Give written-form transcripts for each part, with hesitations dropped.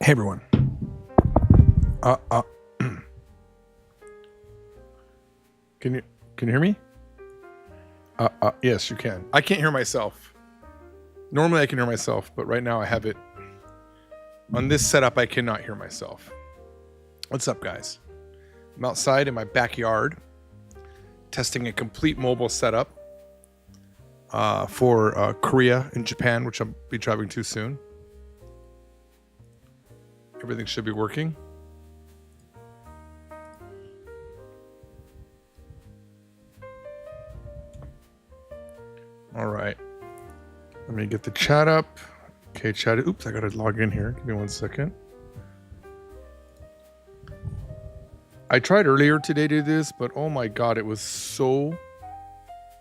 Hey everyone. Uh, uh, can you hear me? Yes, you can. I can't hear myself. Normally I can hear myself, but right now I have it on this setup. I cannot hear myself. What's up, guys? I'm outside in my backyard testing a complete mobile setup for Korea and Japan, which I'll be driving to soon. Everything should be working. All right. Let me get the chat up. Okay, chat. Oops, I gotta log in here. Give me 1 second. I tried earlier today to do this, but oh my god, it was so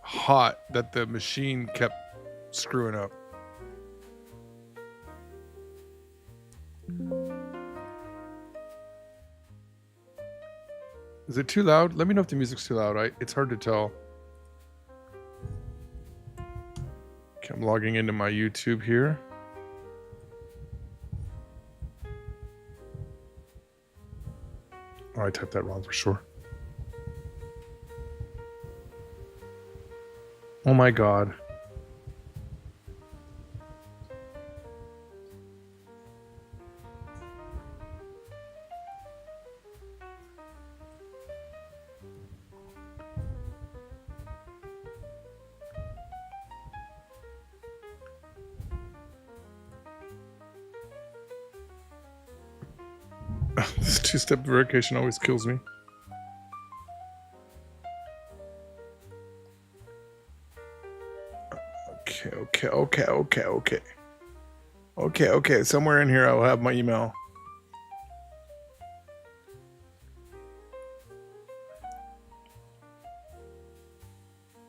hot that the machine kept screwing up. Is it too loud? Let me know if the music's too loud. It's hard to tell. Okay, I'm logging into my YouTube here. Oh, I typed that wrong for sure. Oh my god. This two-step verification always kills me. Okay. Somewhere in here I'll have my email.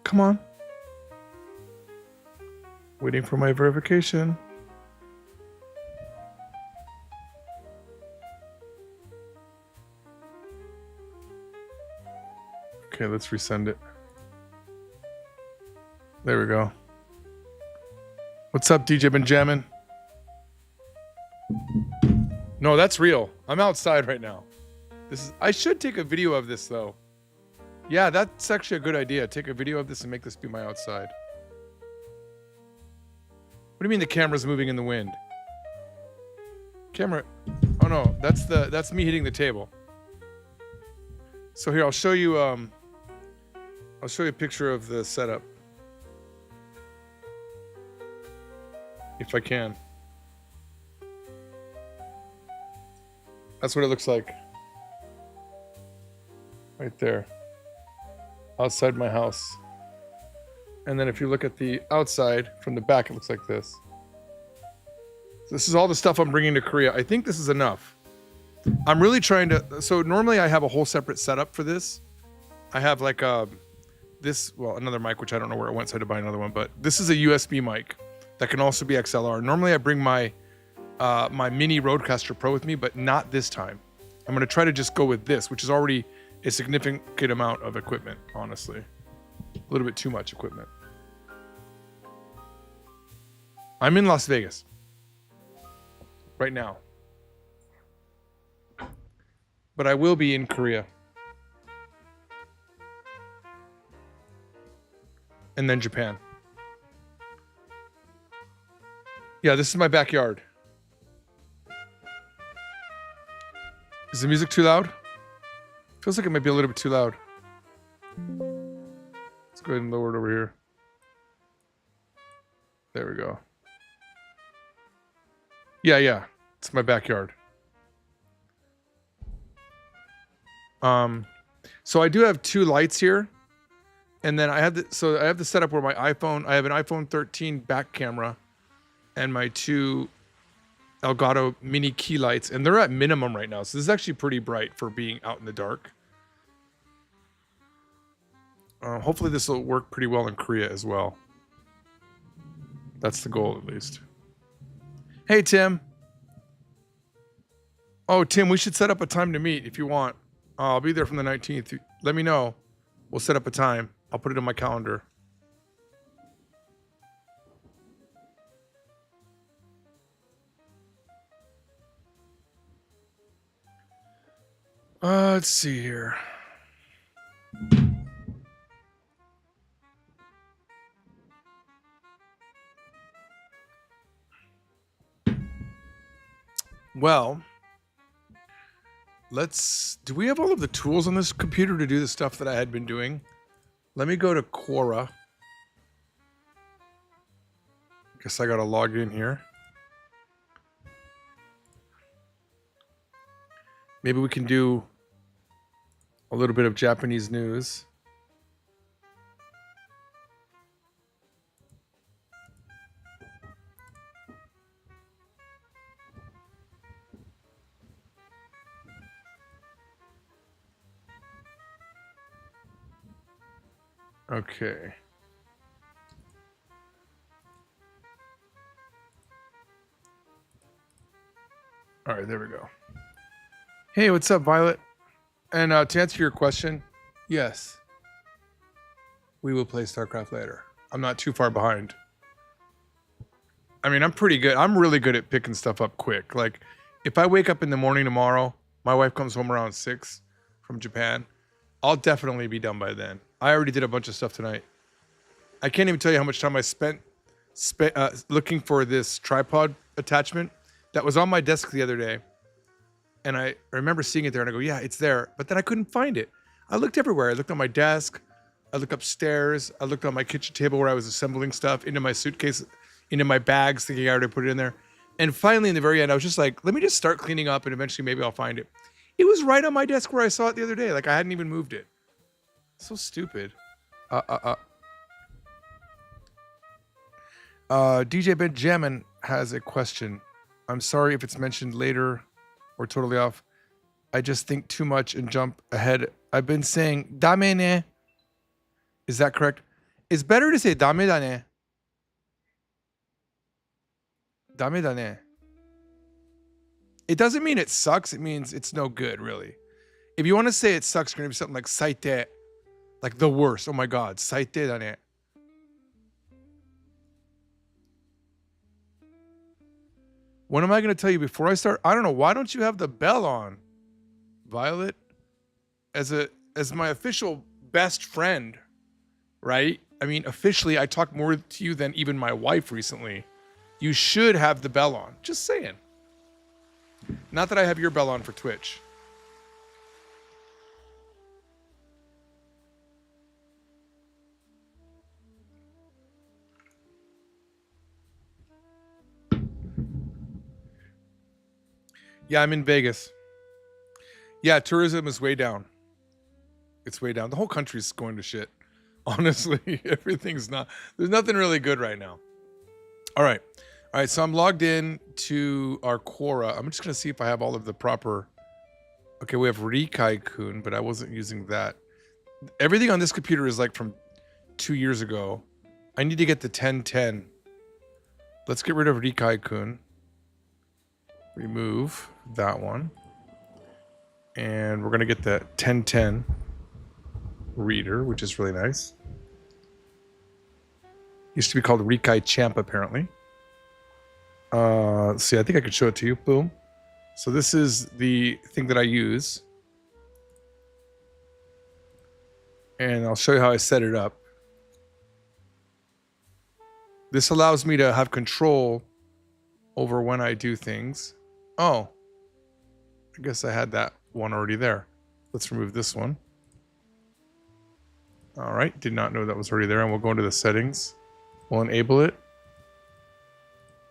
Come on. Waiting for my verification. Okay, let's resend it. There we go. What's up, DJ Benjamin? No, that's real. I'm outside right now. I should take a video of this though. Yeah, that's actually a good idea. Take a video of this and make this be my outside. What do you mean the camera's moving in the wind? Camera. Oh no, that's me hitting the table. So here, I'll show you a picture of the setup. If I can. That's what it looks like. Right there. Outside my house. And then if you look at the outside from the back, it looks like this. So this is all the stuff I'm bringing to Korea. I think this is enough. I'm really trying to... So normally I have a whole separate setup for this. I have like another mic, which I don't know where it went, so I had to buy another one. But this is a USB mic that can also be XLR. Normally I bring my my mini Rodecaster Pro with me, but not this time. I'm going to try to just go with this, which is already a significant amount of equipment, honestly. A little bit too much equipment. I'm in Las Vegas right now. But I will be in Korea. And then Japan. Yeah, this is my backyard. Is the music too loud? Feels like it might be a little bit too loud. Let's go ahead and lower it over here. There we go. Yeah. It's my backyard. So I do have two lights here. And then I have the setup where I have an iPhone 13 back camera and my two Elgato mini key lights, and they're at minimum right now. So this is actually pretty bright for being out in the dark. Hopefully this will work pretty well in Korea as well. That's the goal, at least. Hey, Tim. Oh, Tim, we should set up a time to meet if you want. I'll be there from the 19th. Let me know. We'll set up a time. I'll put it in my calendar. Let's see here. Well, do we have all of the tools on this computer to do the stuff that I had been doing? Let me go to Quora. Guess I gotta log in here. Maybe we can do a little bit of Japanese news. Okay. All right, there we go. Hey, what's up, Violet? And to answer your question, yes, we will play StarCraft later. I'm not too far behind. I mean, I'm pretty good. I'm really good at picking stuff up quick. Like, if I wake up in the morning tomorrow, my wife comes home around 6 from Japan, I'll definitely be done by then. I already did a bunch of stuff tonight. I can't even tell you how much time I spent looking for this tripod attachment that was on my desk the other day. And I remember seeing it there and I go, yeah, it's there. But then I couldn't find it. I looked everywhere. I looked on my desk. I looked upstairs. I looked on my kitchen table where I was assembling stuff, into my suitcase, into my bags, thinking I already put it in there. And finally, in the very end, I was just like, let me just start cleaning up and eventually maybe I'll find it. It was right on my desk where I saw it the other day. Like I hadn't even moved it. So stupid. DJ Benjamin has a question. I'm sorry if it's mentioned later or totally off. I just think too much and jump ahead. I've been saying dame ne. Is that correct? It's better to say dame da ne. Dame da ne. It doesn't mean it sucks. It means it's no good, really. If you want to say it sucks, you're going to be something like saite. Like the worst. Oh my God. Saite da ne. What am I going to tell you before I start? I don't know. Why don't you have the bell on, Violet? As my official best friend, right? I mean, officially, I talk more to you than even my wife recently. You should have the bell on. Just saying. Not that I have your bell on for Twitch. Yeah, I'm in Vegas. Yeah, tourism is way down. It's way down. The whole country's going to shit. Honestly, everything's not. There's nothing really good right now. All right. All right, so I'm logged in to our Quora. I'm just going to see if I have all of the proper... Okay, we have Rikai-kun, but I wasn't using that. Everything on this computer is like from 2 years ago. I need to get the 1010. Let's get rid of Rikai-kun. Remove that one. And we're going to get the 1010 reader, which is really nice. Used to be called Rikai Champ, apparently. Let's see, I think I could show it to you. Boom. So this is the thing that I use. And I'll show you how I set it up. This allows me to have control over when I do things. Oh, I guess I had that one already there. Let's remove this one. All right, did not know that was already there. And we'll go into the settings. We'll enable it.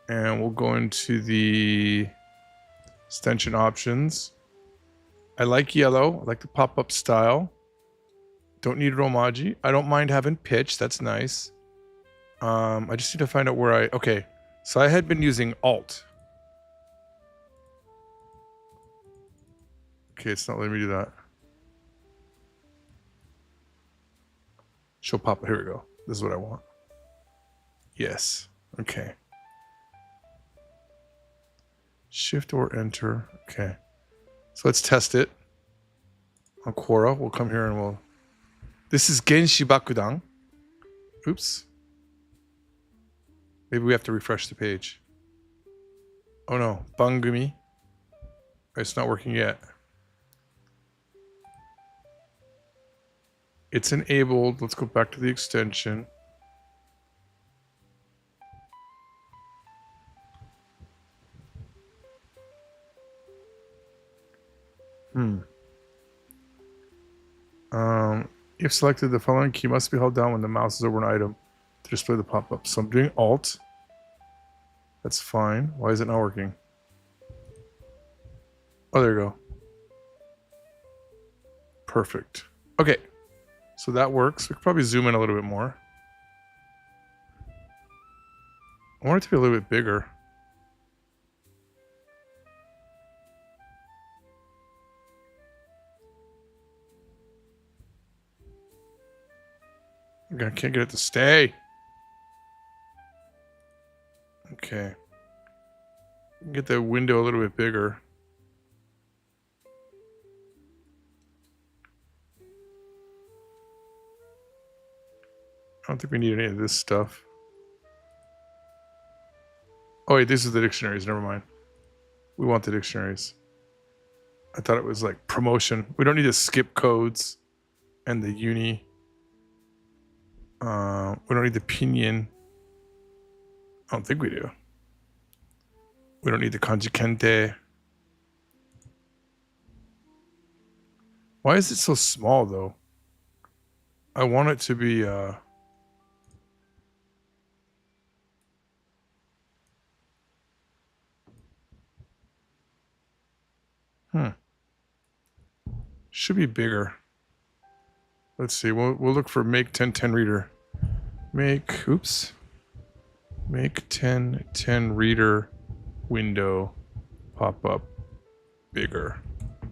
And we'll go into the extension options. I like yellow. I like the pop-up style. Don't need Romaji. I don't mind having pitch. That's nice. I just need to find out where okay. So I had been using Alt. Okay, it's not letting me do that. Show pop. Here we go. This is what I want. Yes. Okay. Shift or enter. Okay. So let's test it. On Quora, we'll come here and we'll... This is Genshi Bakudan. Oops. Maybe we have to refresh the page. Oh no. Bangumi. It's not working yet. It's enabled. Let's go back to the extension. If selected, the following key must be held down when the mouse is over an item to display the pop-up. So I'm doing Alt. That's fine. Why is it not working? Oh, there you go. Perfect. Okay. So that works. We could probably zoom in a little bit more. I want it to be a little bit bigger. I can't get it to stay. Okay. Get the window a little bit bigger. I don't think we need any of this stuff. Oh wait, these are the dictionaries. Never mind. We want the dictionaries. I thought it was like promotion. We don't need to skip codes and the uni. We don't need the pinyin. I don't think we do. We don't need the kanji kente. Why is it so small though? I want it to be should be bigger. Let's see. We'll look for make 1010 reader. Make 1010 reader window pop up bigger. I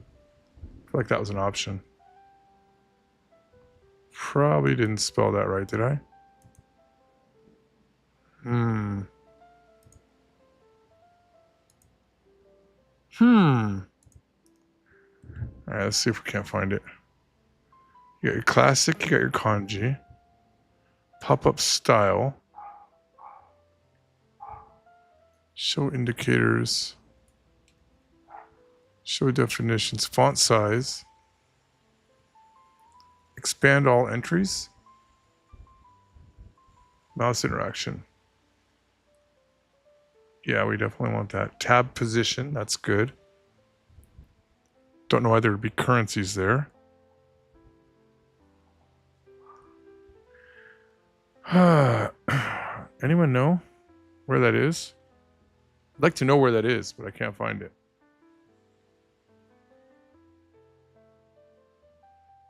feel like that was an option. Probably didn't spell that right, did I? Alright, let's see if we can't find it. You got your classic, you got your kanji. Pop-up style. Show indicators. Show definitions. Font size. Expand all entries. Mouse interaction. Yeah, we definitely want that. Tab position, that's good. Don't know why there would be currencies there. Anyone know where that is? I'd like to know where that is, but I can't find it.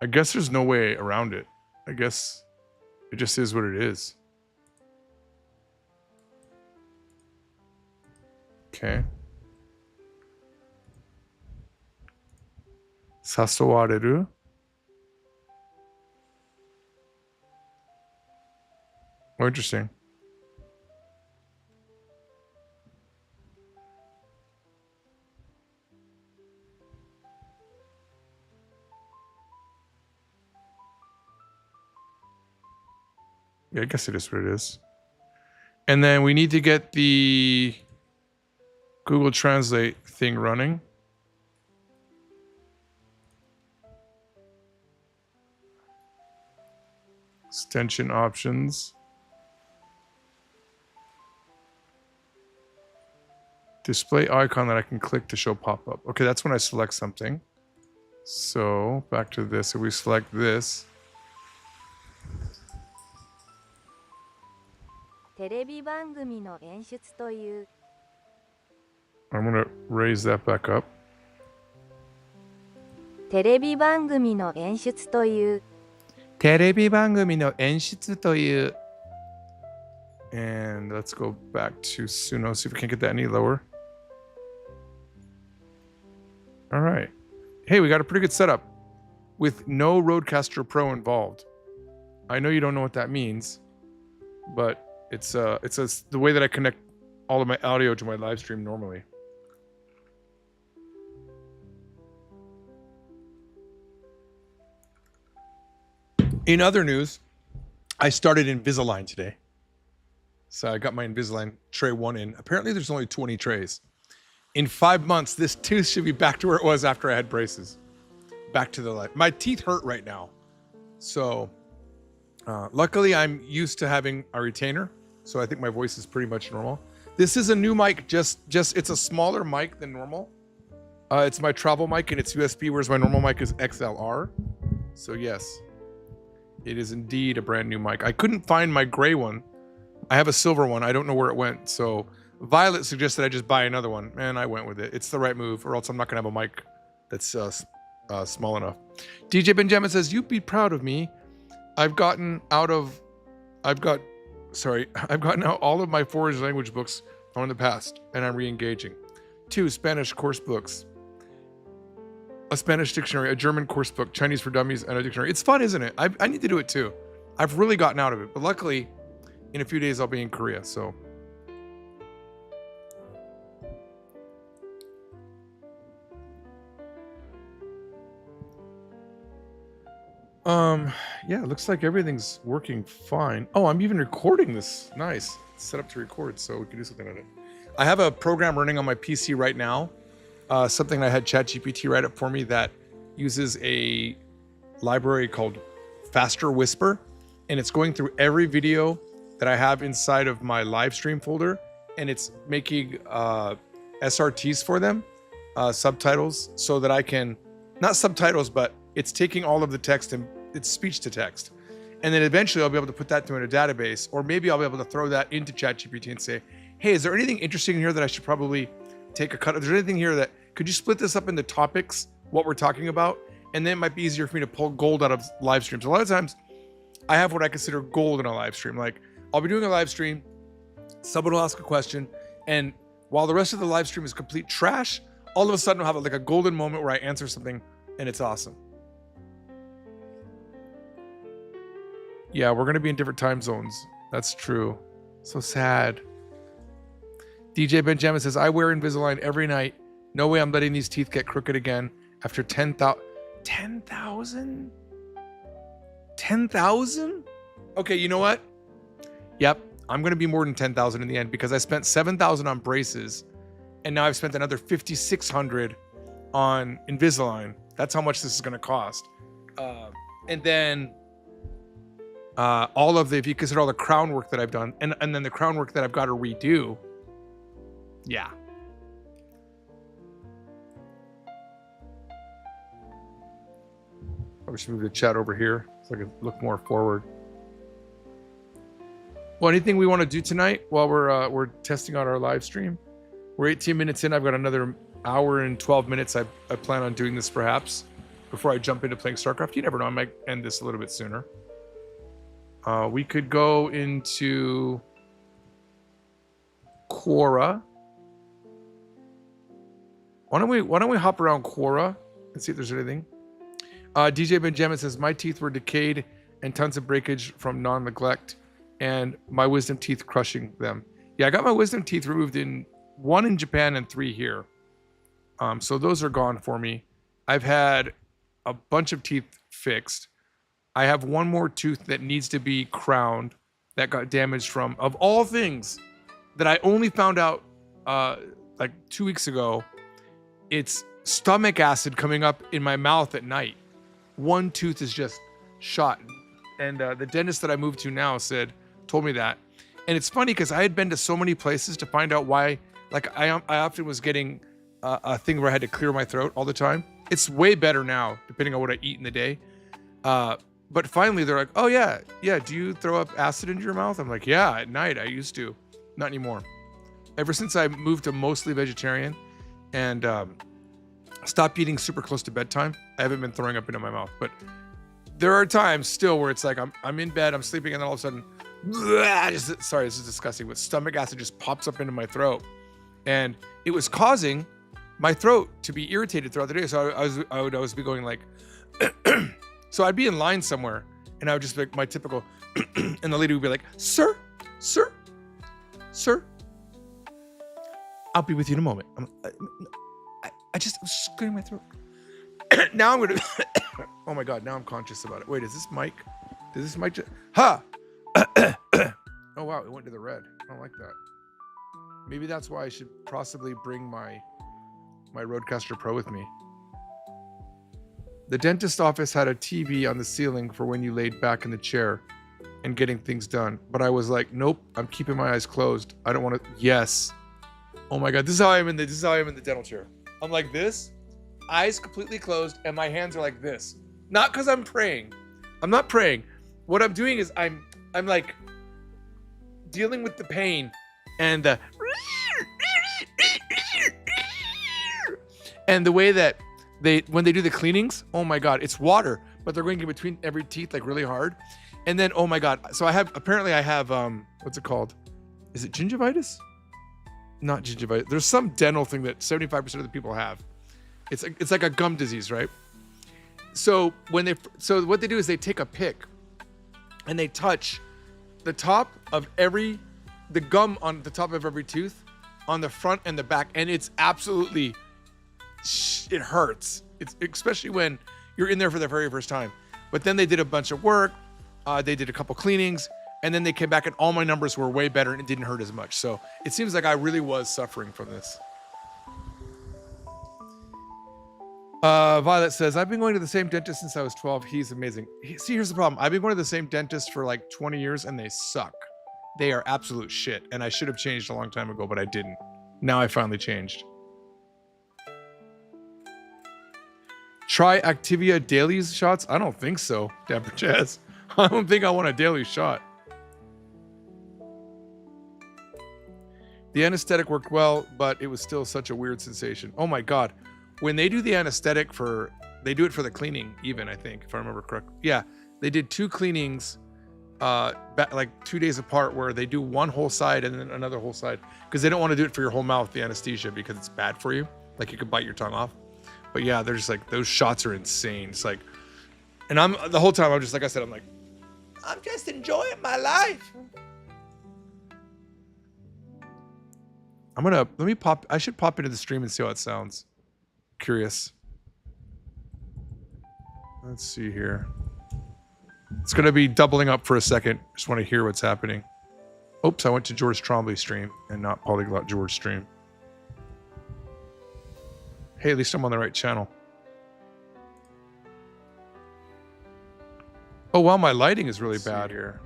I guess there's no way around it. I guess it just is what it is. Okay. Sasowareru. Oh, interesting. Yeah, I guess it is what it is. And then we need to get the Google Translate thing running. Extension options. Display icon that I can click to show pop-up. Okay, that's when I select something. So back to this. If we select this. I'm going to raise that back up. And let's go back to Suno, see if we can get that any lower. All right. Hey, we got a pretty good setup with no Rodecaster Pro involved. I know you don't know what that means, but it's the way that I connect all of my audio to my live stream normally. In other news, I started Invisalign today. So I got my Invisalign tray 1 in. Apparently there's only 20 trays. In 5 months, this tooth should be back to where it was after I had braces. Back to the life. My teeth hurt right now. So luckily I'm used to having a retainer, so I think my voice is pretty much normal. This is a new mic, just it's a smaller mic than normal. It's my travel mic and it's USB, whereas my normal mic is XLR. So yes, it is indeed a brand new mic. I couldn't find my gray one. I have a silver one. I don't know where it went. So Violet suggested I just buy another one, and I went with it. It's the right move, or else I'm not gonna have a mic that's small enough. DJ Benjamin says, "You'd be proud of me. I've gotten out all of my foreign language books from the past, and I'm re-engaging. 2 Spanish course books, a Spanish dictionary, a German course book, Chinese for Dummies, and a dictionary. It's fun, isn't it? I need to do it too. I've really gotten out of it, but luckily, in a few days I'll be in Korea, so." Yeah, it looks like everything's working fine. Oh, I'm even recording this. Nice. It's set up to record, so we can do something with it. I have a program running on my PC right now. Something I had ChatGPT write up for me that uses a library called Faster Whisper, and it's going through every video that I have inside of my live stream folder, and it's making SRTs for them, subtitles, so that I can, not subtitles, but it's taking all of the text and it's speech to text. And then eventually I'll be able to put that in a database, or maybe I'll be able to throw that into ChatGPT and say, hey, is there anything interesting in here that I should probably take a cut of? Is there anything here that, could you split this up into topics, what we're talking about? And then it might be easier for me to pull gold out of live streams. A lot of times I have what I consider gold in a live stream. Like I'll be doing a live stream, someone will ask a question, and while the rest of the live stream is complete trash, all of a sudden I'll have like a golden moment where I answer something and it's awesome. Yeah, we're gonna be in different time zones. That's true. So sad. DJ Benjamin says, I wear Invisalign every night. No way I'm letting these teeth get crooked again after 10,000. 10,000? 10,000? Okay, you know what? Yep, I'm gonna be more than 10,000 in the end because I spent 7,000 on braces, and now I've spent another 5,600 on Invisalign. That's how much this is gonna cost. And then all of the, if you consider all the crown work that I've done, and then the crown work that I've got to redo, yeah. Probably should move the chat over here so I can look more forward. Well, anything we want to do tonight while we're testing out our live stream? We're 18 minutes in. I've got another hour and 12 minutes. I plan on doing this perhaps before I jump into playing StarCraft. You never know. I might end this a little bit sooner. We could go into Quora. Why don't we hop around Quora and see if there's anything? DJ Benjamin says, my teeth were decayed and tons of breakage from non-neglect and my wisdom teeth crushing them. Yeah, I got my wisdom teeth removed, in 1 in Japan and 3 here. So those are gone for me. I've had a bunch of teeth fixed. I have one more tooth that needs to be crowned that got damaged from, of all things, that I only found out like 2 weeks ago. It's stomach acid coming up in my mouth at night. One tooth is just shot. And the dentist that I moved to now told me that. And it's funny because I had been to so many places to find out why, like I often was getting a thing where I had to clear my throat all the time. It's way better now, depending on what I eat in the day. But finally they're like, oh yeah, do you throw up acid into your mouth? I'm like, yeah, at night I used to. Not anymore. Ever since I moved to mostly vegetarian and stopped eating super close to bedtime, I haven't been throwing up into my mouth. But there are times still where it's like I'm in bed, I'm sleeping, and then all of a sudden, sorry, this is disgusting, but stomach acid just pops up into my throat. And it was causing my throat to be irritated throughout the day. So I would always be going like, so I'd be in line somewhere and I would just be like my typical, and the lady would be like, sir, I'll be with you in a moment. I'm just clearing my throat. Now I'm going to, oh my God, now I'm conscious about it. Wait, does this mic just, ha! Oh wow, it went to the red. I don't like that. Maybe that's why I should possibly bring my Rodecaster Pro with me. The dentist office had a TV on the ceiling for when you laid back in the chair and getting things done. But I was like, nope, I'm keeping my eyes closed. I don't want to. Yes. Oh my God. This is how I am in the dental chair. I'm like this, eyes completely closed, and my hands are like this. Not because I'm praying. I'm not praying. What I'm doing is I'm like dealing with the pain and the way that when they do the cleanings, oh my God, it's water, but they're going in between every teeth like really hard. And then, oh my God. So I have what's it called? Is it gingivitis? Not gingivitis. There's some dental thing that 75% of the people have. It's like a gum disease, right? So what they do is they take a pick and they touch the top of the gum on the top of every tooth on the front and the back. And it's absolutely, it hurts. It's especially when you're in there for the very first time. But then they did a bunch of work. They did a couple cleanings, and then they came back and all my numbers were way better and it didn't hurt as much. So it seems like I really was suffering from this. Violet says, I've been going to the same dentist since I was 12. He's amazing. See, here's the problem. I've been going to the same dentist for like 20 years and they suck. They are absolute shit. And I should have changed a long time ago, but I didn't. Now I finally changed. Try Activia daily shots? I don't think so, Dapper Jazz. I don't think I want a daily shot. The anesthetic worked well, but it was still such a weird sensation. Oh my God. When they do the anesthetic they do it for the cleaning even, I think, if I remember correctly. Yeah, they did 2 cleanings like 2 days apart where they do one whole side and then another whole side because they don't want to do it for your whole mouth, the anesthesia, because it's bad for you. Like you could bite your tongue off. But yeah, they're just like, those shots are insane. It's like, and the whole time I'm just, like I said, I'm like, I'm just enjoying my life. I should pop into the stream and see how it sounds. Curious. Let's see here. It's going to be doubling up for a second. Just want to hear what's happening. Oops, I went to George Trombley stream and not Polyglot George stream. Hey, at least I'm on the right channel. Oh, wow, my lighting is really bad here.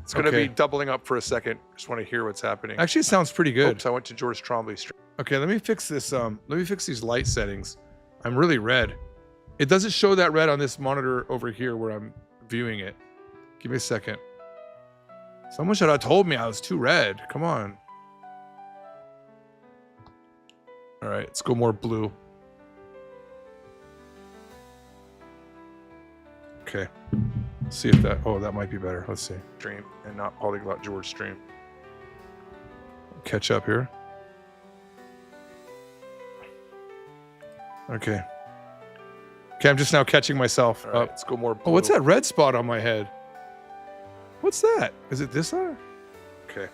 It's going to be doubling up for a second. Just want to hear what's happening. Actually, it sounds pretty good. Oops, I went to George Trombley stream. Okay, let me fix this. Let me fix these light settings. I'm really red. It doesn't show that red on this monitor over here where I'm viewing it. Give me a second. Someone should have told me I was too red. Come on. All right, let's go more blue. Okay. Let's see if that might be better. Let's see. Stream and not Polyglot George stream. Catch up here. Okay. Okay, I'm just now catching myself up. Let's go more blue. Oh, what's that red spot on my head? What's that? Is it this eye? Okay.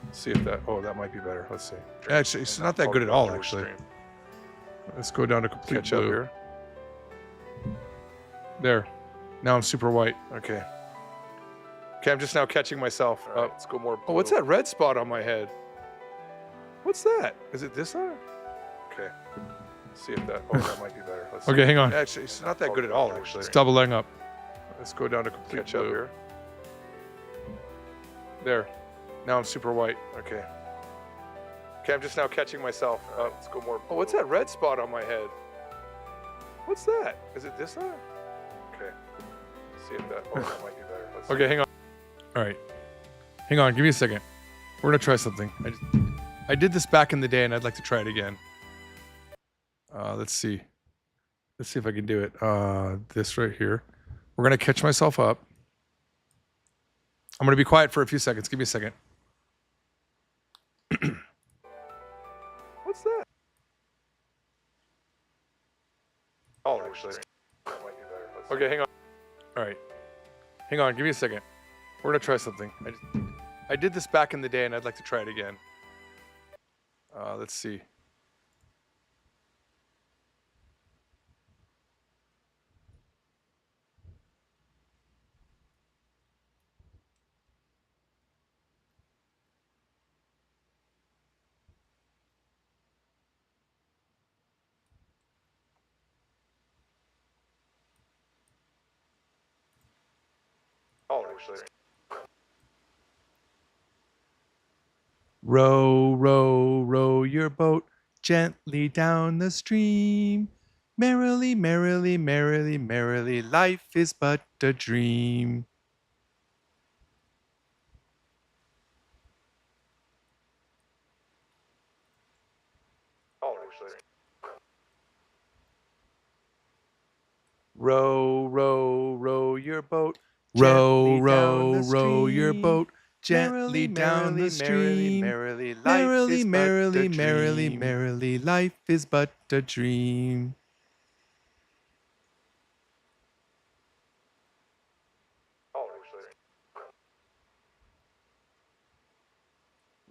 Let's see if that might be better. Let's see. Actually, it's not that good at all, actually. Let's go down to complete blue here. There. Now I'm super white. Okay. Okay, I'm just now catching myself up. Let's go more blue. Oh, what's that red spot on my head? What's that? Is it this eye? Okay. Let's see if that might be better. Let's okay, hang on. Actually, it's not that good at all, actually. It's doubling up. Let's go down to complete blue here. There. Now I'm super white. Okay. Okay, I'm just now catching myself up. Let's go more blue. Oh, what's that red spot on my head? What's that? Is it this eye? Okay. Let's see if that might be better. Okay, hang on. All right. Hang on, give me a second. We're gonna try something. I did this back in the day and I'd like to try it again. Let's see. Let's see if I can do it. This right here. We're gonna catch myself up. I'm gonna be quiet for a few seconds. Give me a second. What's that? Oh, actually. Okay, hang on. All right. Hang on, give me a second. We're gonna try something. I did this back in the day and I'd like to try it again. Let's see. Row, row, row your boat gently down the stream. Merrily, merrily, merrily, merrily, life is but a dream. Row, row, row your boat. Row, row, row your boat gently down the stream. Merrily, merrily, merrily, merrily, merrily, life is but a dream.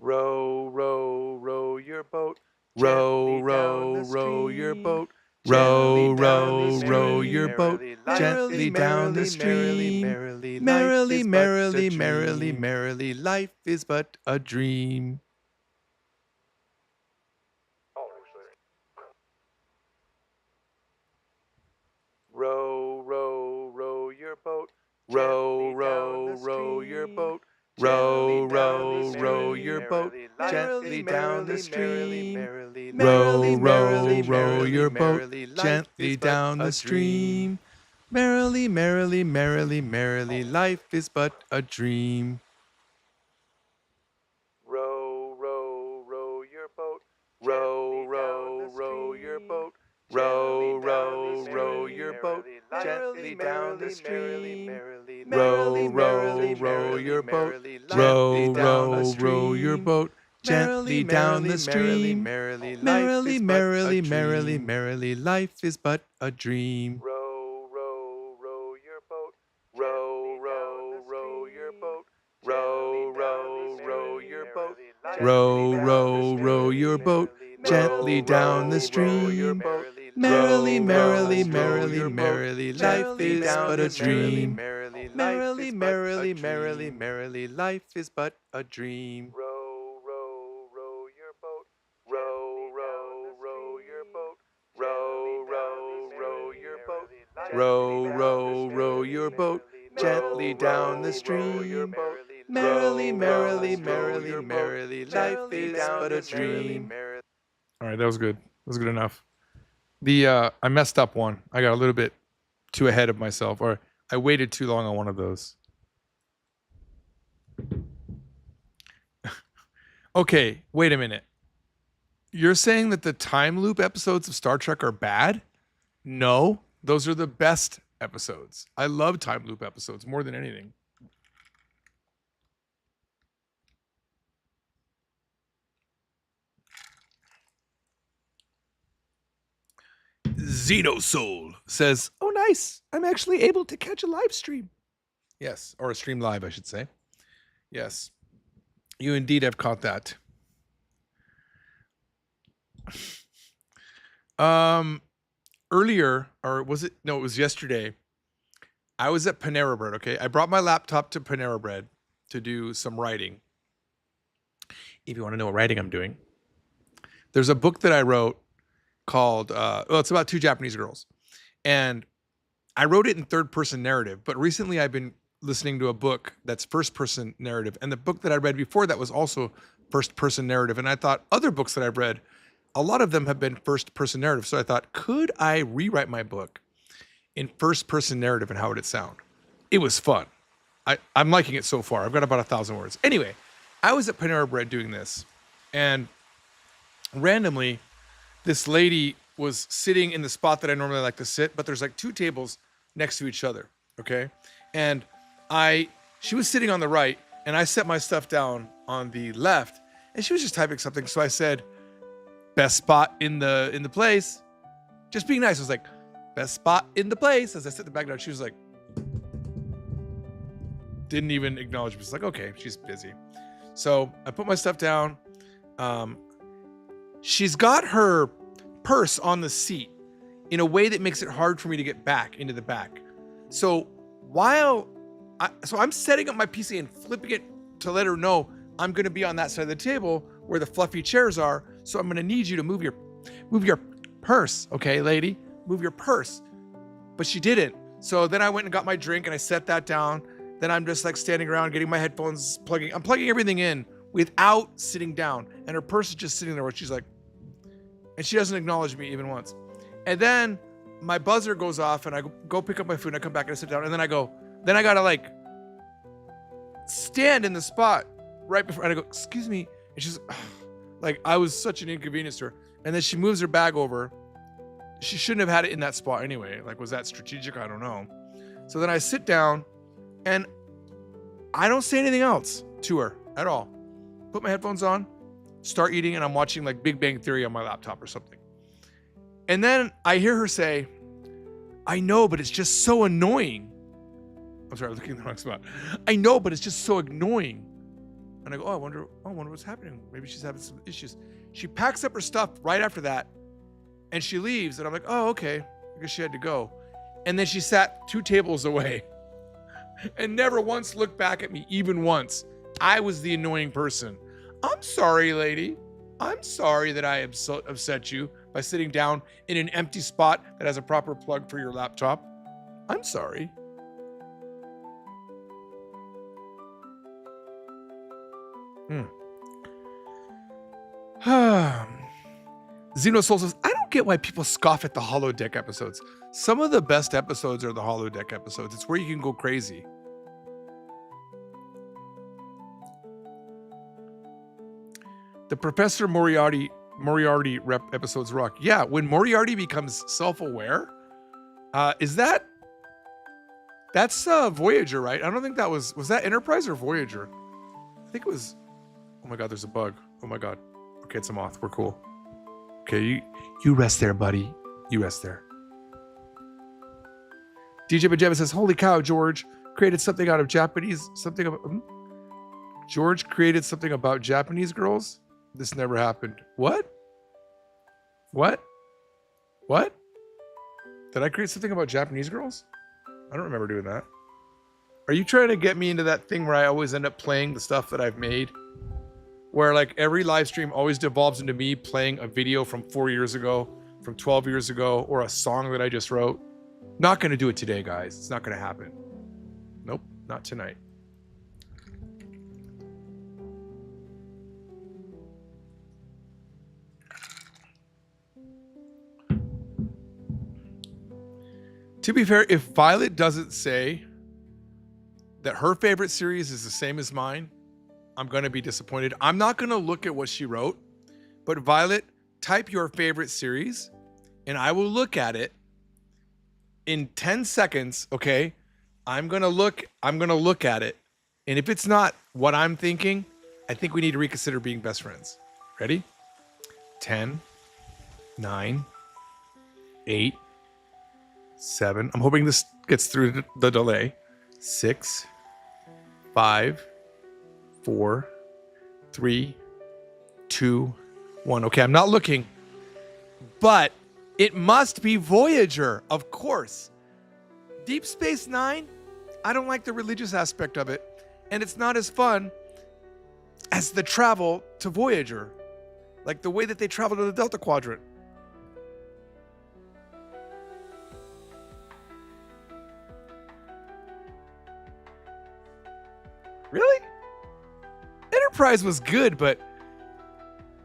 Row, row, row your boat. Row, row, row your boat. Row, row, row your boat gently down the stream. Merrily, merrily, merrily, merrily, life is but a dream. Row, row, row your boat. Row, row, row your boat. Row, row, row your boat gently down the stream. Row, row, row your boat gently down the stream. Merrily, merrily, merrily, merrily, life is but a dream. Row, row, row your boat. Row, row, row your boat. Row, row, row your boat gently down the stream. Row, row, row your boat. Row, row, row your boat gently down the stream. Merrily, merrily, merrily, merrily, life is but a dream. Row, row, row your boat. Row, row, row your boat. Row, row, row your boat. Row, row, row your boat gently down the stream. Merrily, merrily, merrily, merrily, life is but a dream. Merrily, merrily, merrily, merrily, life is but a dream. Row, row, row your boat. Row, row, row your boat. Row, row, row your boat. Row, row, row your boat gently down the stream. Merrily, merrily, merrily, merrily, life is but a dream. All right, that was good. That was good enough. I messed up one. I got a little bit too ahead of myself, or I waited too long on one of those. Okay, wait a minute. You're saying that the time loop episodes of Star Trek are bad? No, those are the best episodes. I love time loop episodes more than anything. Xenosoul says, "Oh, nice. I'm actually able to catch a live stream." Yes, or a stream live, I should say. Yes, you indeed have caught that. Earlier, or was it? No, it was yesterday. I was at Panera Bread. Okay, I brought my laptop to Panera Bread to do some writing. If you want to know what writing I'm doing, there's a book that I wrote called. It's about two Japanese girls, and I wrote it in third person narrative. But recently, I've been listening to a book that's first person narrative, and the book that I read before that was also first person narrative. And I thought other books that I've read, a lot of them have been first person narrative. So I thought, could I rewrite my book in first person narrative, and how would it sound? It was fun. I'm liking it so far. I've got about 1,000 words. Anyway, I was at Panera Bread doing this, and randomly, this lady was sitting in the spot that I normally like to sit, but there's like two tables next to each other. Okay. And she was sitting on the right, and I set my stuff down on the left, and she was just typing something. So I said, "Best spot in the place." Just being nice. I was like, "Best spot in the place." As I set the bag down, she was like, didn't even acknowledge me. She's like, okay, she's busy. So I put my stuff down. She's got her purse on the seat in a way that makes it hard for me to get back into the back. So I'm setting up my PC and flipping it to let her know I'm going to be on that side of the table where the fluffy chairs are. So I'm going to need you to move your purse. Okay, lady, move your purse. But she didn't. So then I went and got my drink and I set that down. then I'm just like standing around getting my headphones I'm plugging everything in without sitting down. And her purse is just sitting there where she's like, and she doesn't acknowledge me even once. And then my buzzer goes off and I go pick up my food and I come back and I sit down. And then I gotta like stand in the spot right before, and I go, excuse me. And she's like, I was such an inconvenience to her. And then she moves her bag over. She shouldn't have had it in that spot anyway. Like, was that strategic? I don't know. So then I sit down and I don't say anything else to her at all. Put my headphones on, start eating, and I'm watching like Big Bang Theory on my laptop or something. And then I hear her say, I know, but it's just so annoying. I'm sorry, I was looking in the wrong spot. I know, but it's just so annoying. And I go, I wonder what's happening. Maybe she's having some issues. She packs up her stuff right after that and she leaves. And I'm like, oh, okay. I guess she had to go. And then she sat 2 tables away and never once looked back at me, even once. I was the annoying person. I'm sorry, lady. I'm sorry that I upset you by sitting down in an empty spot that has a proper plug for your laptop. I'm sorry. Xenosoul says, I don't get why people scoff at the holodeck episodes. Some of the best episodes are the holodeck episodes. It's where you can go crazy. The Professor Moriarty rep episodes rock. Yeah, when Moriarty becomes self-aware, that's Voyager, right? I don't think that was that Enterprise or Voyager? I think it was. Oh my God, there's a bug. Oh my God. Okay, it's a moth. We're cool. Okay, you rest there, buddy. You rest there. DJ Bajeva says, holy cow, George created something out of George created something about Japanese girls? This never happened. What? Did I create something about Japanese girls? I don't remember doing that. Are you trying to get me into that thing where I always end up playing the stuff that I've made? Where like every live stream always devolves into me playing a video from 4 years ago, from 12 years ago, or a song that I just wrote. Not going to do it today, guys. It's not going to happen. Nope, not tonight. To be fair, if Violet doesn't say that her favorite series is the same as mine, I'm going to be disappointed. I'm not going to look at what she wrote, but Violet, type your favorite series and I will look at it in 10 seconds. Okay. I'm going to look at it. And if it's not what I'm thinking, I think we need to reconsider being best friends. Ready? 10, 9, 8, 7. I'm hoping this gets through the delay. 6, 5, 4, 3, 2, 1. Okay, I'm not looking, but it must be Voyager, of course. Deep Space Nine, I don't like the religious aspect of it, and it's not as fun as the travel to Voyager, like the way that they travel to the Delta Quadrant. Really? Enterprise was good, but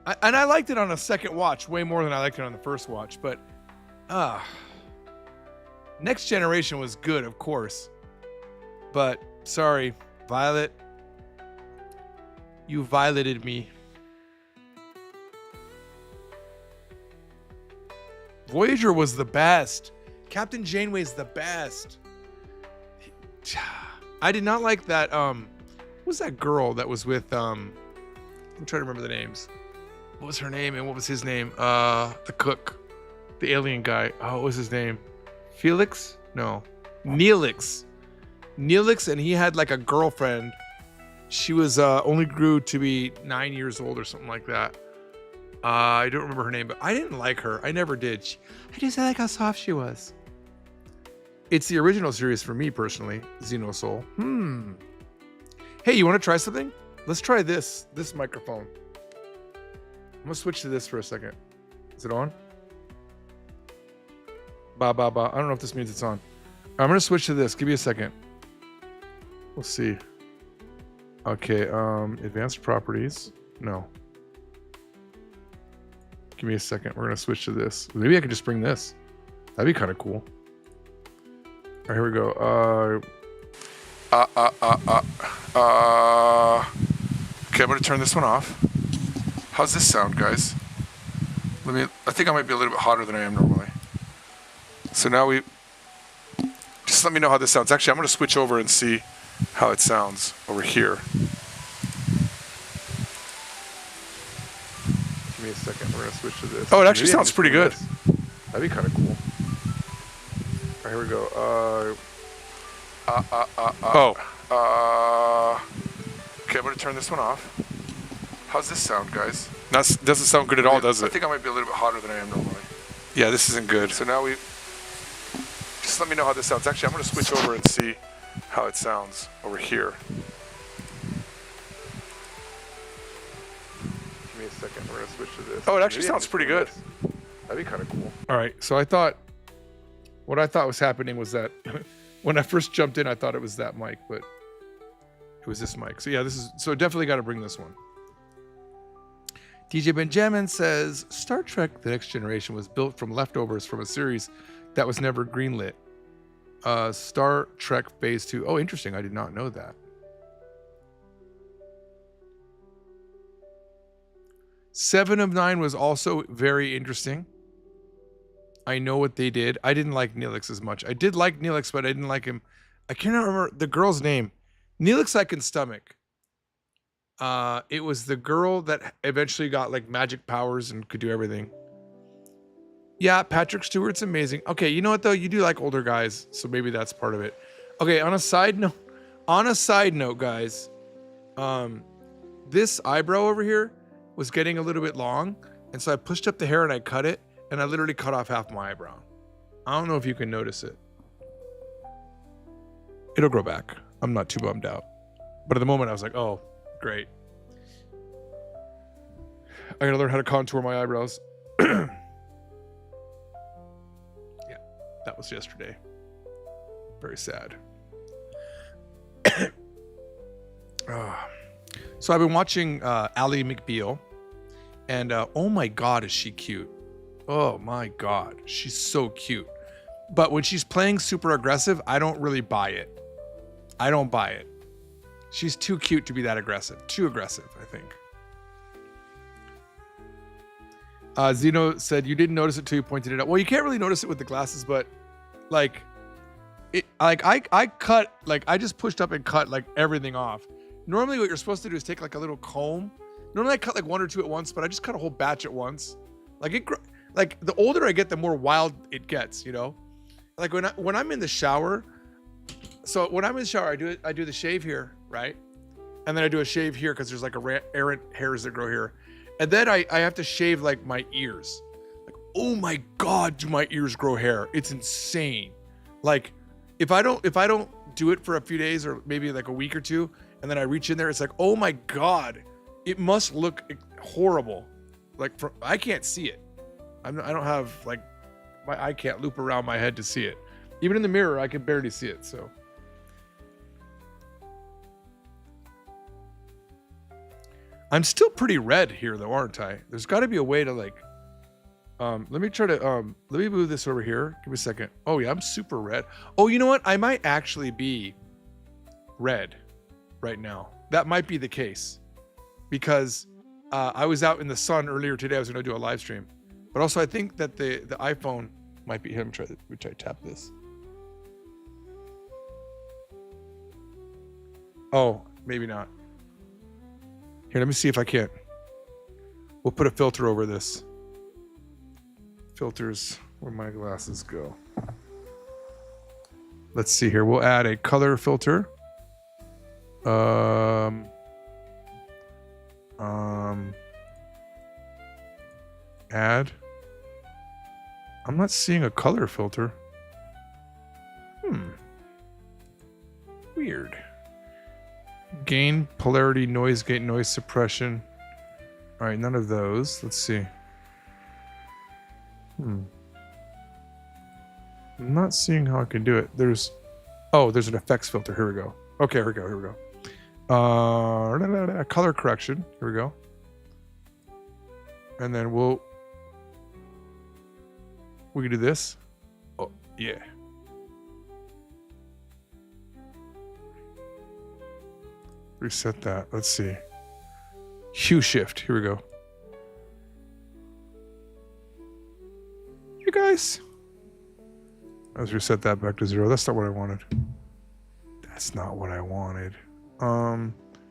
I liked it on a second watch way more than I liked it on the first watch. But Next Generation was good, of course. But sorry, Violet, you violated me. Voyager was the best. Captain Janeway's the best. I did not like that. What was that girl that was with I'm trying to remember the names. What was her name and what was his name? The cook, the alien guy. Oh, what was his name? Felix? No, Neelix. Neelix, and he had like a girlfriend. She was only grew to be 9 years old or something like that. I don't remember her name, but I didn't like her. I never did. I just like how soft she was. It's the original series for me personally, Xenosoul. Hey, you want to try something? Let's try this microphone. I'm gonna switch to this for a second. Is it on? Ba ba ba. I don't know if this means it's on. I'm gonna switch to this. Give me a second. We'll see. Okay, advanced properties. No. Give me a second. We're gonna switch to this. Maybe I could just bring this. That'd be kind of cool. All right, here we go. Okay, I'm gonna turn this one off. How's this sound, guys? I think I might be a little bit hotter than I am normally. So now just let me know how this sounds. Actually, I'm gonna switch over and see how it sounds over here. Give me a second. We're gonna switch to this. Oh, it actually sounds pretty good. That'd be kind of cool. All right, here we go. Okay, I'm gonna turn this one off. How's this sound, guys? Doesn't sound good at all, does it? I think I might be a little bit hotter than I am normally. Yeah, this isn't good. So now just let me know how this sounds. Actually, I'm gonna switch over and see how it sounds over here. Give me a second. We're gonna switch to this. Oh, it actually sounds pretty good. That'd be kind of cool. All right, so what I thought was happening was that when I first jumped in, I thought it was that mic, but it was this mic. So yeah, definitely got to bring this one. DJ Benjamin says, Star Trek The Next Generation was built from leftovers from a series that was never greenlit. Star Trek Phase 2. Oh, interesting. I did not know that. Seven of Nine was also very interesting. I know what they did. I didn't like Neelix as much. I did like Neelix, but I didn't like him. I cannot remember the girl's name. Neelix I can stomach. It was the girl that eventually got like magic powers and could do everything. Yeah, Patrick Stewart's amazing. Okay, you know what though? You do like older guys, so maybe that's part of it. Okay, on a side note, guys, this eyebrow over here was getting a little bit long, and so I pushed up the hair and I cut it, and I literally cut off half my eyebrow. I don't know if you can notice it. It'll grow back. I'm not too bummed out. But at the moment I was like, oh, great. I gotta learn how to contour my eyebrows. Yeah, that was yesterday. Very sad. So I've been watching Ally McBeal, and oh my God, is she cute? Oh my God, she's so cute. But when she's playing super aggressive, I don't really buy it. I don't buy it. She's too cute to be that aggressive. Too aggressive, I think. Zeno said, you didn't notice it till you pointed it out. Well, you can't really notice it with the glasses, but like, I cut, like, I just pushed up and cut like everything off. Normally what you're supposed to do is take like a little comb. Normally I cut like one or two at once, but I just cut a whole batch at once. Like the older I get, the more wild it gets, you know? Like when I'm in the shower, so when I'm in the shower, I do the shave here, right? And then I do a shave here because there's like errant hairs that grow here. And then I have to shave like my ears. Like, oh my God, do my ears grow hair? It's insane. Like if I don't do it for a few days or maybe like a week or two, and then I reach in there, it's like, oh my God, it must look horrible. Like I can't see it. I don't have like, my eye can't loop around my head to see it. Even in the mirror, I can barely see it, so. I'm still pretty red here though, aren't I? There's gotta be a way to like, let me move this over here. Give me a second. Oh yeah, I'm super red. Oh, you know what? I might actually be red right now. That might be the case because I was out in the sun earlier today. I was gonna do a live stream, but also I think that the iPhone might be him. Try tap this. Oh, maybe not. Here, let me see if I can. We'll put a filter over this. Filters, where my glasses go. Let's see here. We'll add a color filter. Add. I'm not seeing a color filter. Weird. Gain, polarity, noise gate, noise suppression. All right, none of those. Let's see. I'm not seeing how I can do it. There's an effects filter. Here we go. Okay, here we go. Here we go. Color correction. Here we go. And then we can do this. Oh, yeah. Reset that. Let's see. Hue shift. Here we go. You guys. Let's reset that back to 0. That's not what I wanted. That's not what I wanted.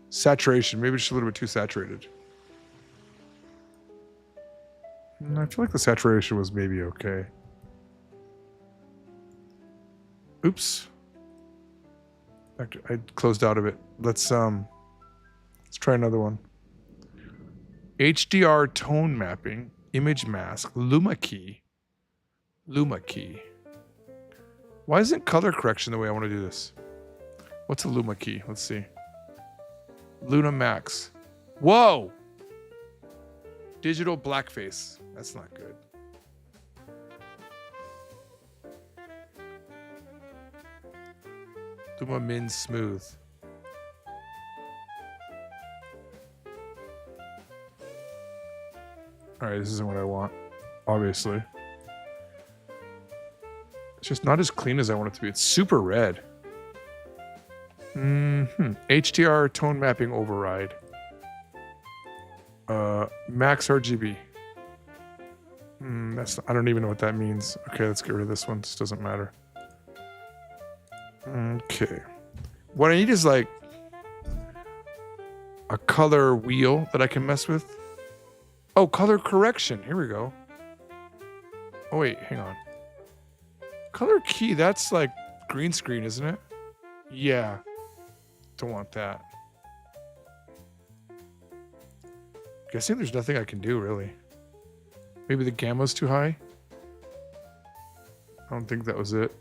Saturation. Maybe just a little bit too saturated. I feel like the saturation was maybe okay. Oops. I closed out of it. Let's try another one. HDR tone mapping, image mask, Luma key. Luma key. Why isn't color correction the way I want to do this? What's a Luma key? Let's see. Luna Max. Whoa! Digital blackface. That's not good. Luma Min Smooth. Alright, this isn't what I want. Obviously. It's just not as clean as I want it to be. It's super red. HDR tone mapping override. Max RGB. I don't even know what that means. Okay, let's get rid of this one. This doesn't matter. Okay. What I need is like a color wheel that I can mess with. Oh, color correction. Here we go. Oh, wait, hang on. Color key, that's like green screen, isn't it? Yeah. Don't want that. Guessing there's nothing I can do, really. Maybe the gamma's too high? I don't think that was it.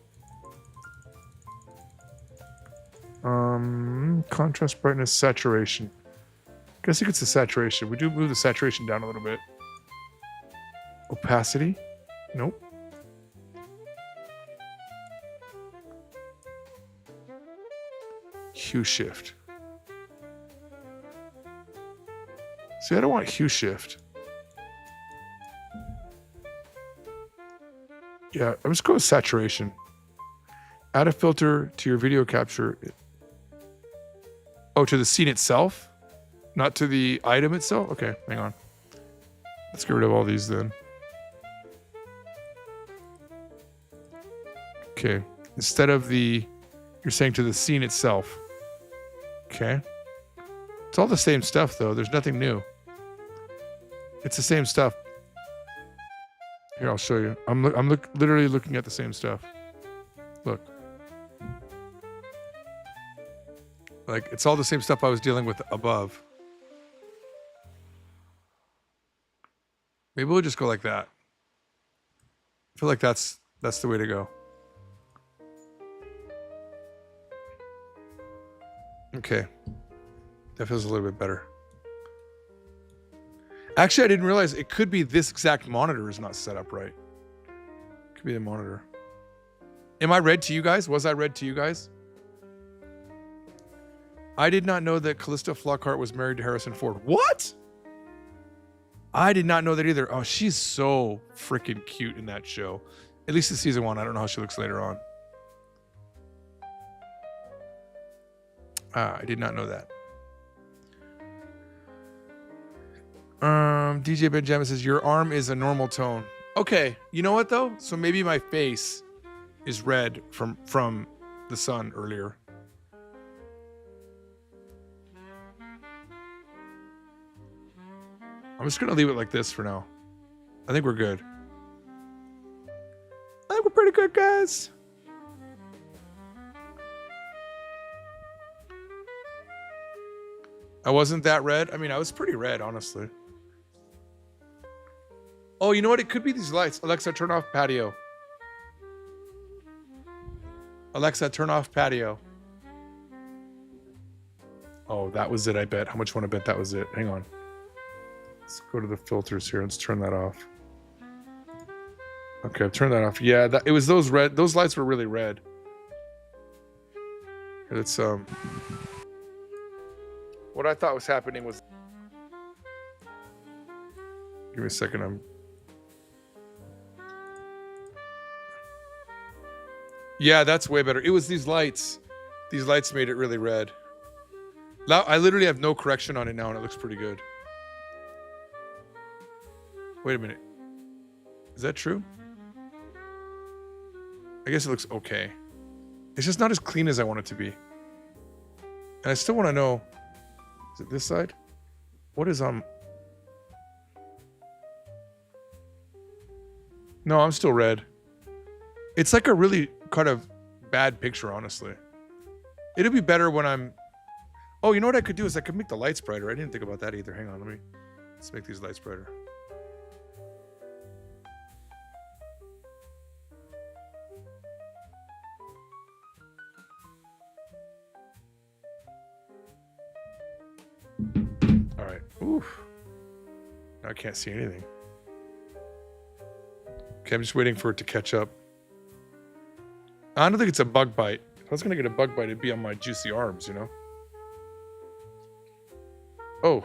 Contrast, brightness, saturation. Guessing it's the saturation. We do move the saturation down a little bit. Opacity? Nope. Hue shift. See, I don't want hue shift. Yeah, I'm just going with saturation. Add a filter to your video capture. Oh, to the scene itself? Not to the item itself? Okay, hang on. Let's get rid of all these then. Okay. Instead of the... You're saying to the scene itself. Okay. It's all the same stuff, though. There's nothing new. It's the same stuff. Here, I'll show you. I'm literally looking at the same stuff. Look. Like, it's all the same stuff I was dealing with above. Maybe we'll just go like that. I feel like that's the way to go. Okay. That feels a little bit better. Actually, I didn't realize it could be this exact monitor is not set up right. Could be the monitor. Am I red to you guys? Was I red to you guys? I did not know that Callista Flockhart was married to Harrison Ford. What? I did not know that either. Oh, she's so freaking cute in that show. At least in season 1. I don't know how she looks later on. I did not know that. DJ Benjamin says, your arm is a normal tone. Okay, you know what though? So maybe my face is red from the sun earlier. I'm just gonna leave it like this for now. I think we're good. I think we're pretty good, guys. I wasn't that red. I mean, I was pretty red, honestly. Oh, you know what? It could be these lights. Alexa, turn off patio. Alexa, turn off patio. Oh, that was it, I bet. How much you want to bet that was it? Hang on. Let's go to the filters here. Let's turn that off. Okay, I've turned that off. Yeah, it was those red. Those lights were really red. It's what I thought was happening was. Give me a second. Yeah, that's way better. It was these lights. These lights made it really red. Now I literally have no correction on it now, and it looks pretty good. Wait a minute. Is that true? I guess it looks okay. It's just not as clean as I want it to be. And I still want to know, is it this side? What is No, I'm still red. It's like a really kind of bad picture, honestly. It'll be better when I'm... Oh, you know what I could do is I could make the lights brighter. I didn't think about that either. Hang on, let's make these lights brighter. All right. Oof. Now I can't see anything. Okay, I'm just waiting for it to catch up. I don't think it's a bug bite. If I was gonna get a bug bite, it'd be on my juicy arms, you know? Oh,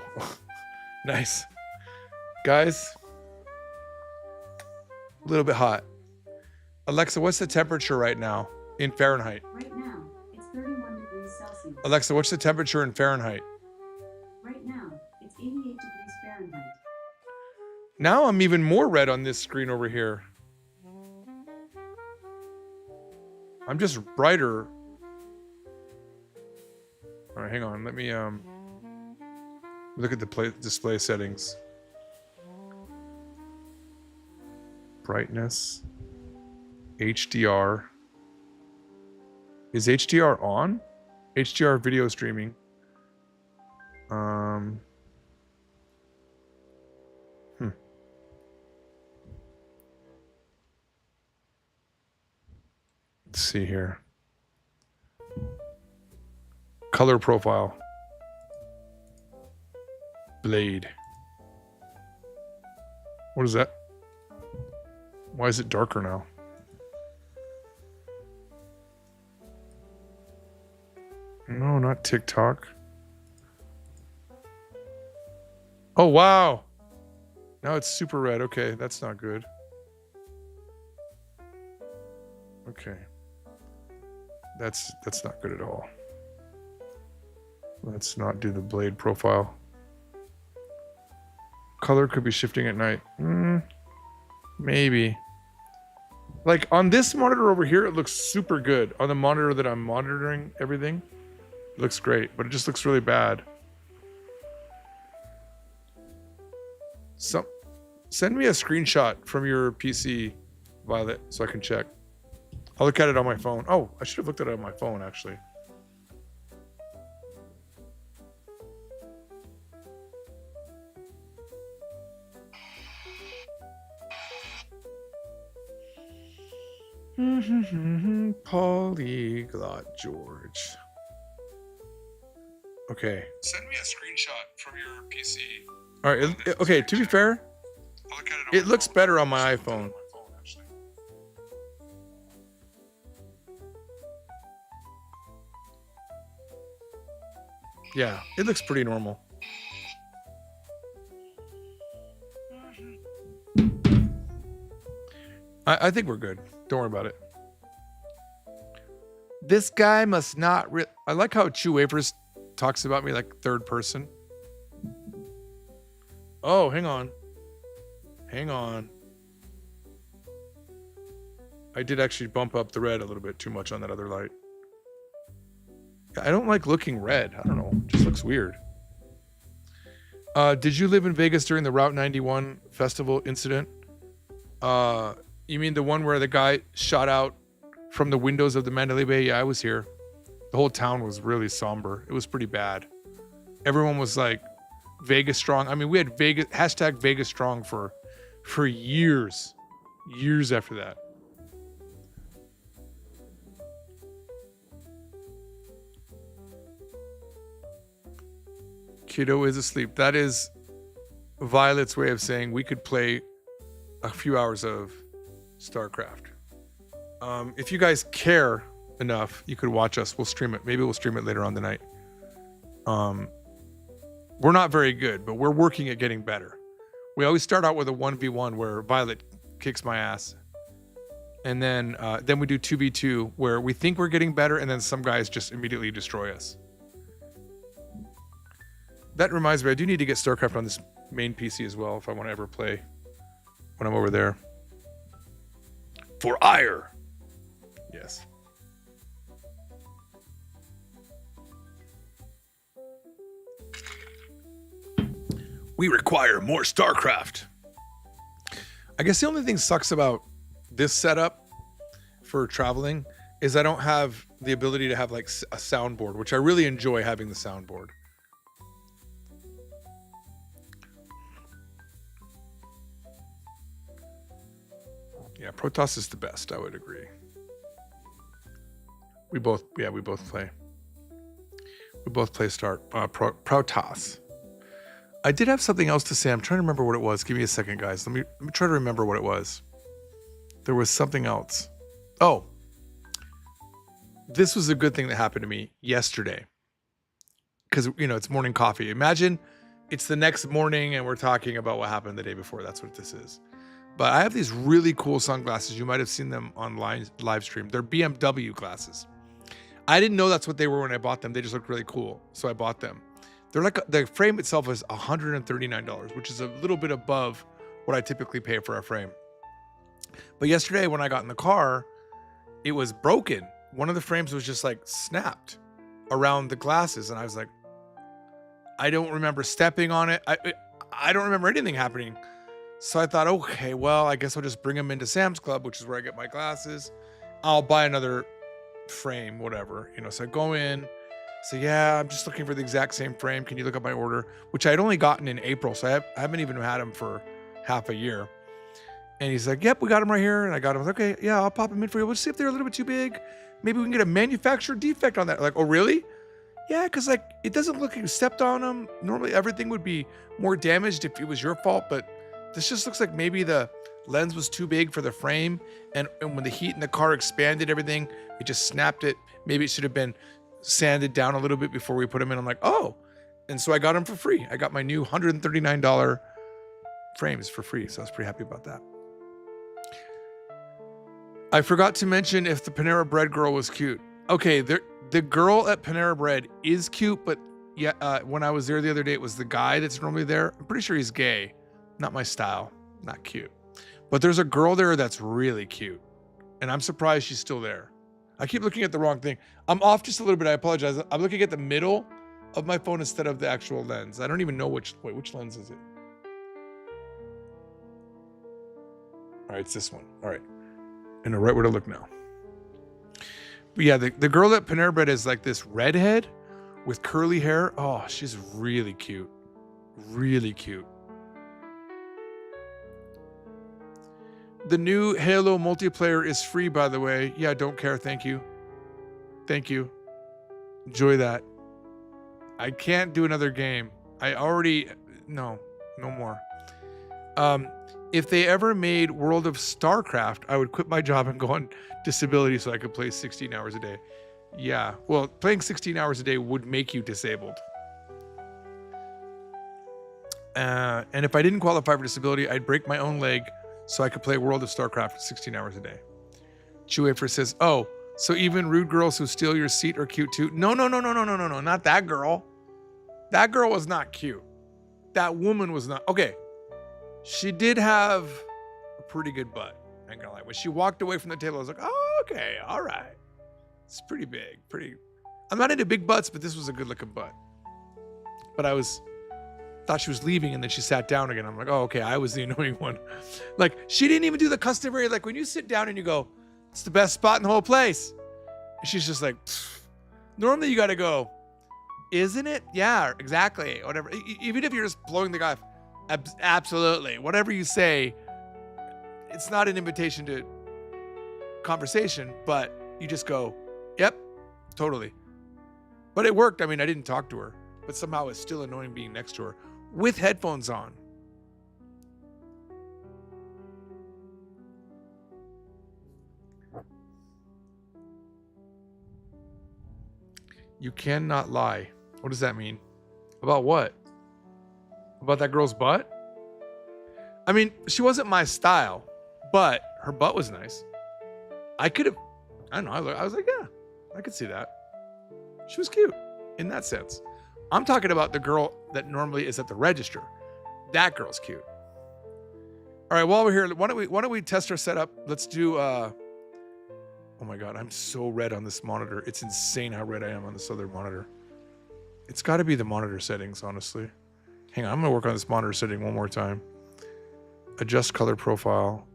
nice. Guys, a little bit hot. Alexa, what's the temperature right now in Fahrenheit? Right now, it's 31 degrees Celsius. Alexa, what's the temperature in Fahrenheit? Right now, it's 88 degrees Fahrenheit. Now I'm even more red on this screen over here. I'm just brighter. All right, hang on. Let me look at the display settings. Brightness. HDR. Is HDR on? HDR video streaming. Let's see here. Color profile. Blade. What is that? Why is it darker now? No, not TikTok. Oh, wow. Now it's super red. Okay, that's not good. Okay. That's not good at all. Let's not do the blade profile. Color could be shifting at night. Maybe. Like on this monitor over here, it looks super good. On the monitor that I'm monitoring everything, it looks great, but it just looks really bad. So, send me a screenshot from your PC, Violet, so I can check. I'll look at it on my phone. Oh, I should have looked at it on my phone, actually. Polyglot George. Okay. Send me a screenshot from your PC. All right. Okay, to be fair, it looks better on my iPhone. Yeah, it looks pretty normal. I think we're good. Don't worry about it. This guy must not... I like how Chew Wafers talks about me like third person. Oh, hang on. Hang on. I did actually bump up the red a little bit too much on that other light. I don't like looking red. I don't know. It just looks weird. Did you live in Vegas during the Route 91 festival incident? You mean the one where the guy shot out from the windows of the Mandalay Bay? Yeah, I was here. The whole town was really somber. It was pretty bad. Everyone was like Vegas strong. I mean, we had hashtag Vegas strong for years. Years after that. Kiddo is asleep. That is Violet's way of saying we could play a few hours of StarCraft. If you guys care, enough, you could watch us. We'll stream it. Maybe we'll stream it later on tonight. We're not very good, but we're working at getting better. We always start out with a 1v1 where Violet kicks my ass. And then we do 2v2 where we think we're getting better, and then some guys just immediately destroy us. That reminds me, I do need to get StarCraft on this main PC as well if I want to ever play when I'm over there. For ire. Yes. We require more StarCraft. I guess the only thing sucks about this setup for traveling is I don't have the ability to have like a soundboard, which I really enjoy having the soundboard. Yeah, Protoss is the best, I would agree. We both play. We both play Protoss. I did have something else to say. I'm trying to remember what it was. Give me a second, guys. Let me try to remember what it was. There was something else. Oh, this was a good thing that happened to me yesterday. Because, it's morning coffee. Imagine it's the next morning and we're talking about what happened the day before. That's what this is. But I have these really cool sunglasses. You might have seen them online live stream. They're BMW glasses. I didn't know that's what they were when I bought them. They just looked really cool. So I bought them. They're like, the frame itself is $139, which is a little bit above what I typically pay for a frame. But yesterday when I got in the car, it was broken. One of the frames was just like snapped around the glasses. And I was like, I don't remember stepping on it. I don't remember anything happening. So I thought, okay, well, I guess I'll just bring them into Sam's Club, which is where I get my glasses. I'll buy another frame, whatever. So I go in. So yeah, I'm just looking for the exact same frame. Can you look up my order? Which I'd only gotten in April, so I haven't even had them for half a year. And he's like, yep, we got them right here. And I got them. I was like, okay, yeah, I'll pop them in for you. We'll see if they're a little bit too big. Maybe we can get a manufacturer defect on that. Like, oh, really? Yeah, because like it doesn't look like you stepped on them. Normally everything would be more damaged if it was your fault, but this just looks like maybe the lens was too big for the frame. And when the heat in the car expanded everything, it just snapped it. Maybe it should have been sanded down a little bit before we put them in. I'm like, oh. And so I got them for free. I got my new $139 frames for free. So I was pretty happy about that. I forgot to mention if the Panera Bread girl was cute. Okay, the girl at Panera Bread is cute, but yeah, when I was there the other day, it was the guy that's normally there. I'm pretty sure he's gay. Not my style. Not cute. But there's a girl there that's really cute. And I'm surprised she's still there. I keep looking at the wrong thing. I'm off just a little bit. I apologize. I'm looking at the middle of my phone instead of the actual lens. I don't even know which lens is it? All right, it's this one. All right. I know right where to look now. But yeah, the girl at Panera Bread is like this redhead with curly hair. Oh, she's really cute. Really cute. The new Halo multiplayer is free, by the way. Yeah, don't care. Thank you. Thank you. Enjoy that. I can't do another game. No more. If they ever made World of StarCraft, I would quit my job and go on disability so I could play 16 hours a day. Yeah, well, playing 16 hours a day would make you disabled. And if I didn't qualify for disability, I'd break my own leg so I could play World of StarCraft 16 hours a day. Chewafer says, oh, so even rude girls who steal your seat are cute too? No, not that girl. That girl was not cute. That woman was not. Okay, she did have a pretty good butt. I ain't gonna lie. When she walked away from the table, I was like, oh, okay, all right. It's pretty big, I'm not into big butts, but this was a good looking butt. But thought she was leaving and then she sat down again. I'm like, oh, okay, I was the annoying one. Like, she didn't even do the customary, like when you sit down and you go, it's the best spot in the whole place. And she's just like, pfft. Normally you got to go, isn't it? Yeah, exactly. Whatever. Even if you're just blowing the guy off, absolutely. Whatever you say, it's not an invitation to conversation, but you just go, yep, totally. But it worked. I mean, I didn't talk to her, but somehow it's still annoying being next to her with headphones on. You cannot lie. What does that mean? About what? About that girl's butt? I mean, she wasn't my style, but her butt was nice. I could have, I don't know. I was like, yeah, I could see that. She was cute in that sense. I'm talking about the girl that normally is at the register. That girl's cute. All right, while we're here, why don't we test our setup? Let's do oh my god, I'm so red on this monitor. It's insane how red I am on this other monitor. It's got to be the monitor settings, honestly. Hang on, I'm gonna work on this monitor setting one more time. Adjust color profile.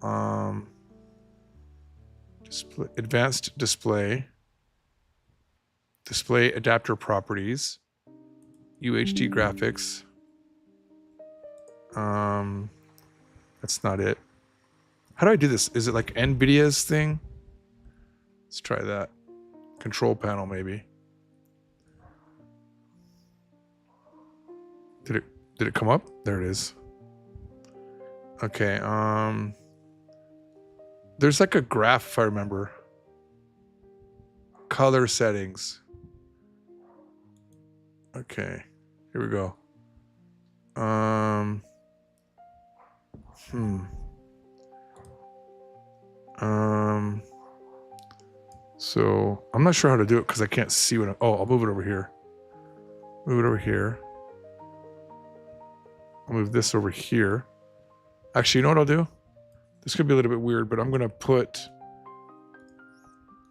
Display, advanced display. Display adapter properties. UHD graphics. That's not it. How do I do this? Is it like NVIDIA's thing? Let's try that. Control panel, maybe. Did it come up? There it is. Okay, there's like a graph if I remember. Color settings. Okay, here we go. So I'm not sure how to do it because I can't see what I'll move it over here. Move it over here. I'll move this over here. Actually, you know what I'll do? This could be a little bit weird, but I'm gonna put,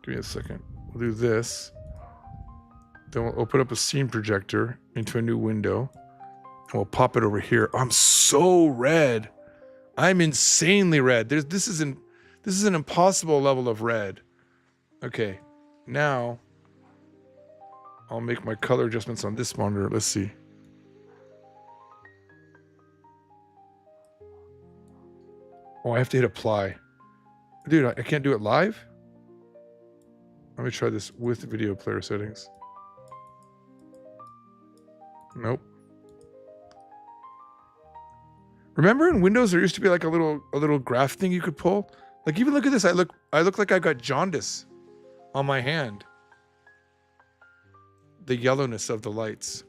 give me a second. We'll do this. Then we'll open up a scene projector into a new window. And we'll pop it over here. I'm so red. I'm insanely red. This is an impossible level of red. Okay, now I'll make my color adjustments on this monitor. Let's see. Oh, I have to hit apply. Dude, I can't do it live? Let me try this with video player settings. Nope. Remember in Windows there used to be like a little graph thing you could pull? Like even look at this. I look like I got jaundice on my hand. The yellowness of the lights.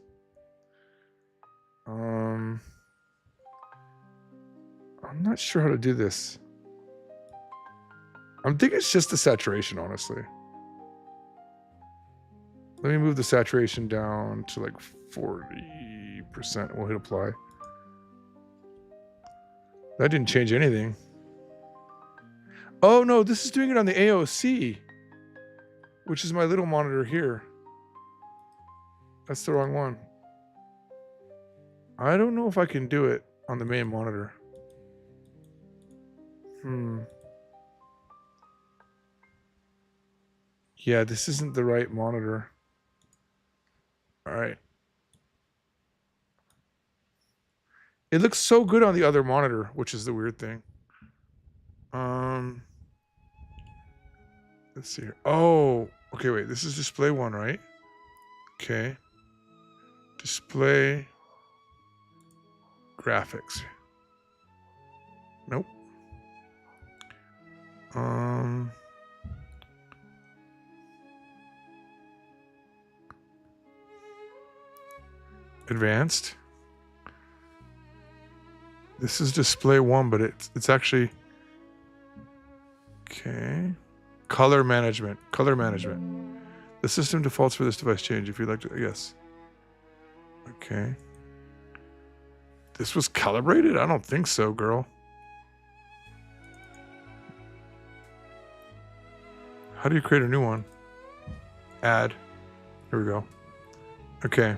I'm not sure how to do this. I'm thinking it's just the saturation, honestly. Let me move the saturation down to like 40%. We'll hit apply. That didn't change anything. Oh no, this is doing it on the AOC, which is my little monitor here. That's the wrong one. I don't know if I can do it on the main monitor. Yeah, this isn't the right monitor. All right. It looks so good on the other monitor, which is the weird thing. Let's see here. Oh, okay, wait. This is display one, right? Okay. Display graphics. Nope. Advanced. This is display one, but it's actually okay. Color management. Color management. The system defaults for this device change if you'd like to. Yes. Okay. This was calibrated? I don't think so, girl. How do you create a new one? Add. Here we go. Okay.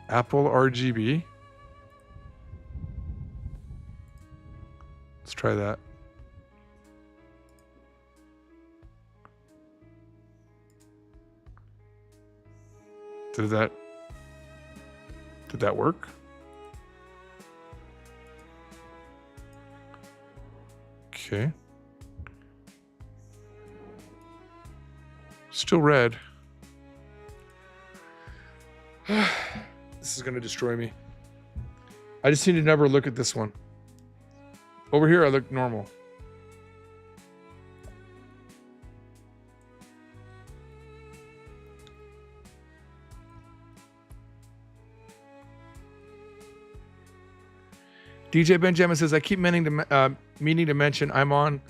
Apple RGB. Let's try that. Did that work? Okay. Still red. This is going to destroy me. I just need to never look at this one. Over here, I look normal. DJ Benjamin says, I keep meaning to mention I'm on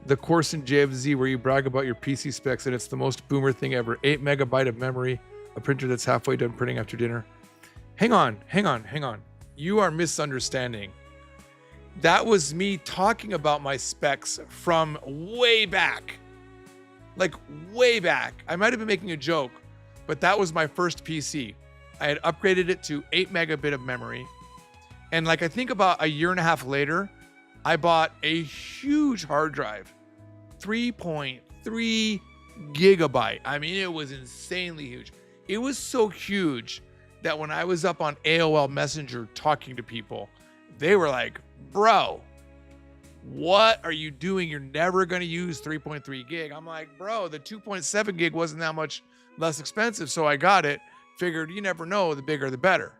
the course in JFZ where you brag about your PC specs, and it's the most boomer thing ever. 8 megabyte of memory, a printer that's halfway done printing after dinner. Hang on. You are misunderstanding. That was me talking about my specs from way back. Like way back. I might have been making a joke, but that was my first PC. I had upgraded it to 8 megabit of memory. And like, I think about a year and a half later, I bought a huge hard drive, 3.3 gigabyte. I mean, it was insanely huge. It was so huge that when I was up on AOL Messenger talking to people, they were like, bro, what are you doing? You're never going to use 3.3 gig. I'm like, bro, the 2.7 gig wasn't that much less expensive. So I got it. Figured you never know, the bigger, the better.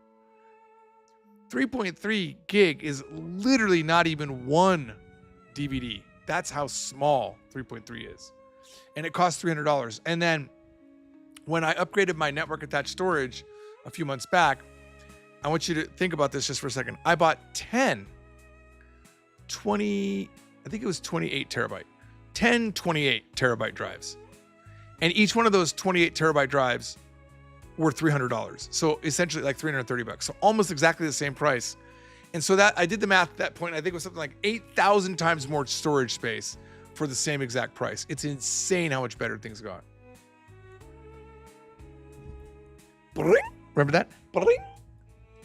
3.3 gig is literally not even one DVD. That's how small 3.3 is. And it costs $300. And then when I upgraded my network attached storage a few months back, I want you to think about this just for a second. I bought 10 28 terabyte, 10 28 terabyte drives. And each one of those 28 terabyte drives were $300. So essentially like $330. So almost exactly the same price. And so that I did the math at that point. I think it was something like 8,000 times more storage space for the same exact price. It's insane how much better things got. Remember that?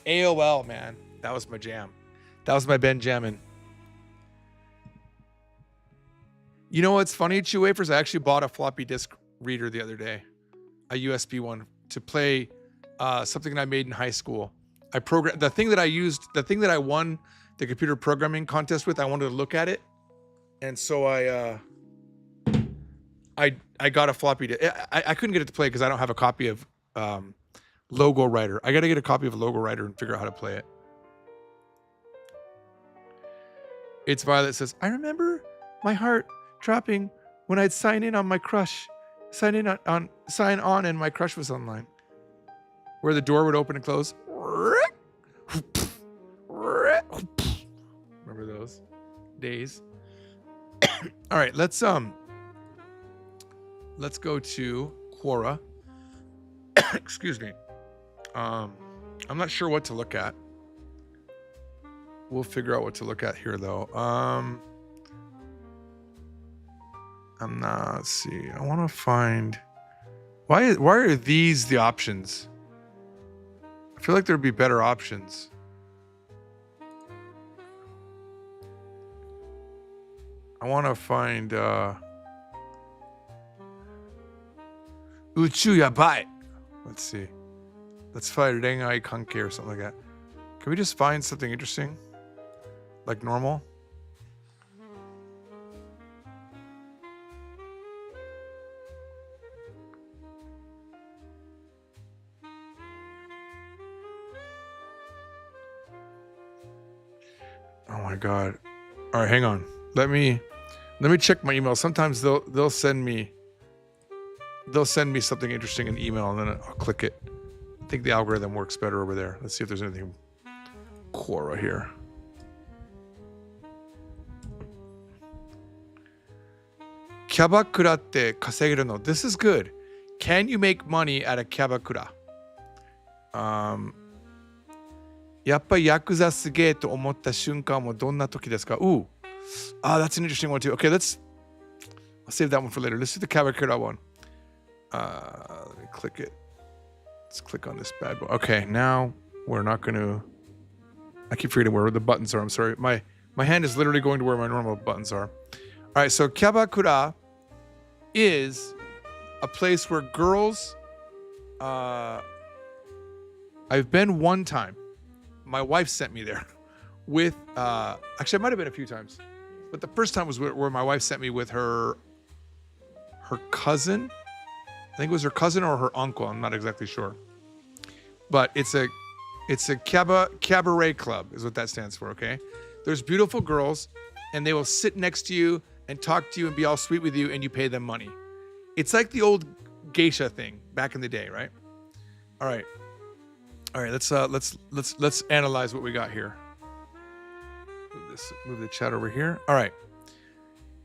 AOL, man. That was my jam. That was my Benjamin. You know what's funny, Chew Wafers? I actually bought a floppy disk reader the other day, a USB one, to play something that I made in high school. I programmed the thing that I won the computer programming contest with. I wanted to look at it, and so I got a floppy disk. I couldn't get it to play because I don't have a copy of Logo Writer. I got to get a copy of Logo Writer and figure out how to play it. It's Violet says, I remember my heart dropping when I'd sign in on my crush. Sign on and my crush was online. Where the door would open and close. Remember those days? All right, let's go to Quora. Excuse me. I'm not sure what to look at. We'll figure out what to look at here though. Let's see. I want to find why are these the options? I feel like there'd be better options. I want to find Uchu yabai. Let's see. Let's find Rengai Kanke or something like that. Can we just find something interesting? Like normal? Oh my god. All right, hang on. Let me check my email. Sometimes they'll send me something interesting in email and then I'll click it. I think the algorithm works better over there. Let's see if there's anything Quora here. Kyabakura tte kasegeru no. This is good. Can you make money at a kyabakura? やっぱりヤクザすげえと思った瞬間もどんな時ですか? Ooh. That's an interesting one too. Okay, I'll save that one for later. Let's do the Kyabakura one. Let me click it. Let's click on this bad boy. Okay, now we're not going to... I keep forgetting where the buttons are. I'm sorry. My hand is literally going to where my normal buttons are. All right, so Kyabakura is a place where girls... I've been one time. My wife sent me there with... actually, it might have been a few times. But the first time was where my wife sent me with her cousin. I think it was her cousin or her uncle. I'm not exactly sure. But it's a cabaret club is what that stands for, okay? There's beautiful girls and they will sit next to you and talk to you and be all sweet with you, and you pay them money. It's like the old geisha thing back in the day, right? All right. Let's analyze what we got here. Move the chat over here. All right.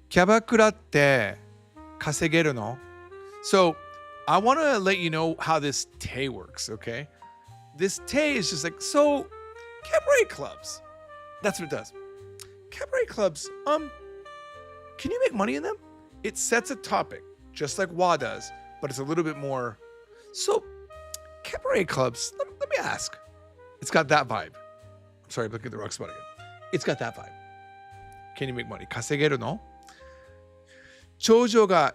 キャバクラって稼げるの? So I want to let you know how this Tay works, okay? This Tay is just like, so cabaret clubs. That's what it does. Cabaret clubs, can you make money in them? It sets a topic, just like WA does, but it's a little bit more. So cabaret clubs, let me ask. It's got that vibe. I'm sorry, I'm looking at the wrong spot again. It's got that vibe. Can you make money? 稼げるの? 長女が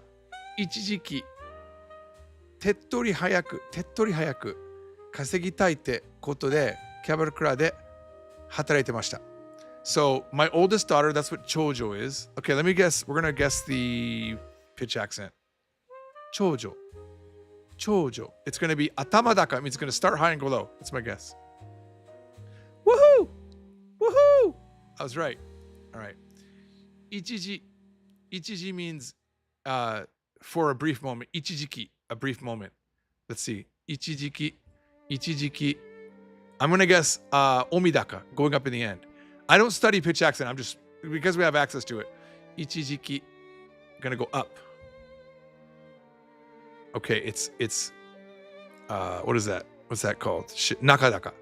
一時期手っ取り早く稼ぎたいってことでキャバクラで働いてました。So my oldest daughter, that's what chojo is. Okay, let me guess. We're gonna guess the pitch accent. Chojo. It's gonna be atamadaka. It means it's gonna start high and go low. That's my guess. Woohoo! I was right. All right. Ichiji means for a brief moment. Ichijiki, a brief moment. Let's see. Ichijiki. I'm gonna guess omidaka, going up in the end. I don't study pitch accent. I'm just, because we have access to it. Ichijiki, gonna go up. Okay, it's what is that? What's that called? Nakadaka.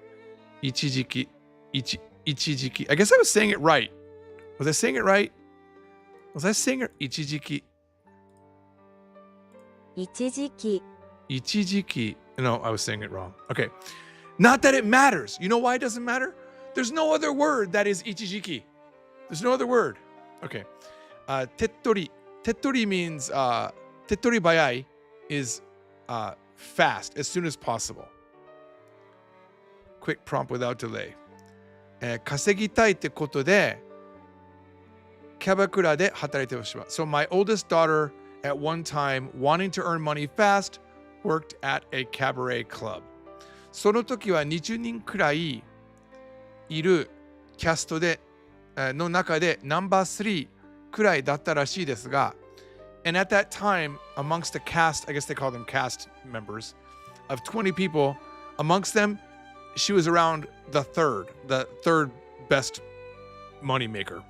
Ichijiki. I guess I was saying it right. Was I saying it right? Was I saying it? Ichijiki. Ichijiki. No, I was saying it wrong. Okay. Not that it matters. You know why it doesn't matter? There's no other word that is ichijiki. There's no other word. Okay. Tettori. Tettori means tettori bayai is fast, as soon as possible. Quick prompt without delay. 稼ぎたいってことでキャバクラで働いてほしい。So my oldest daughter at one time wanting to earn money fast worked at a cabaret club. その時は20人くらいいるキャストでの中でナンバー3くらいだったらしいですが and at that time amongst the cast, I guess they call them cast members of 20 people, amongst them she was around the third best money maker.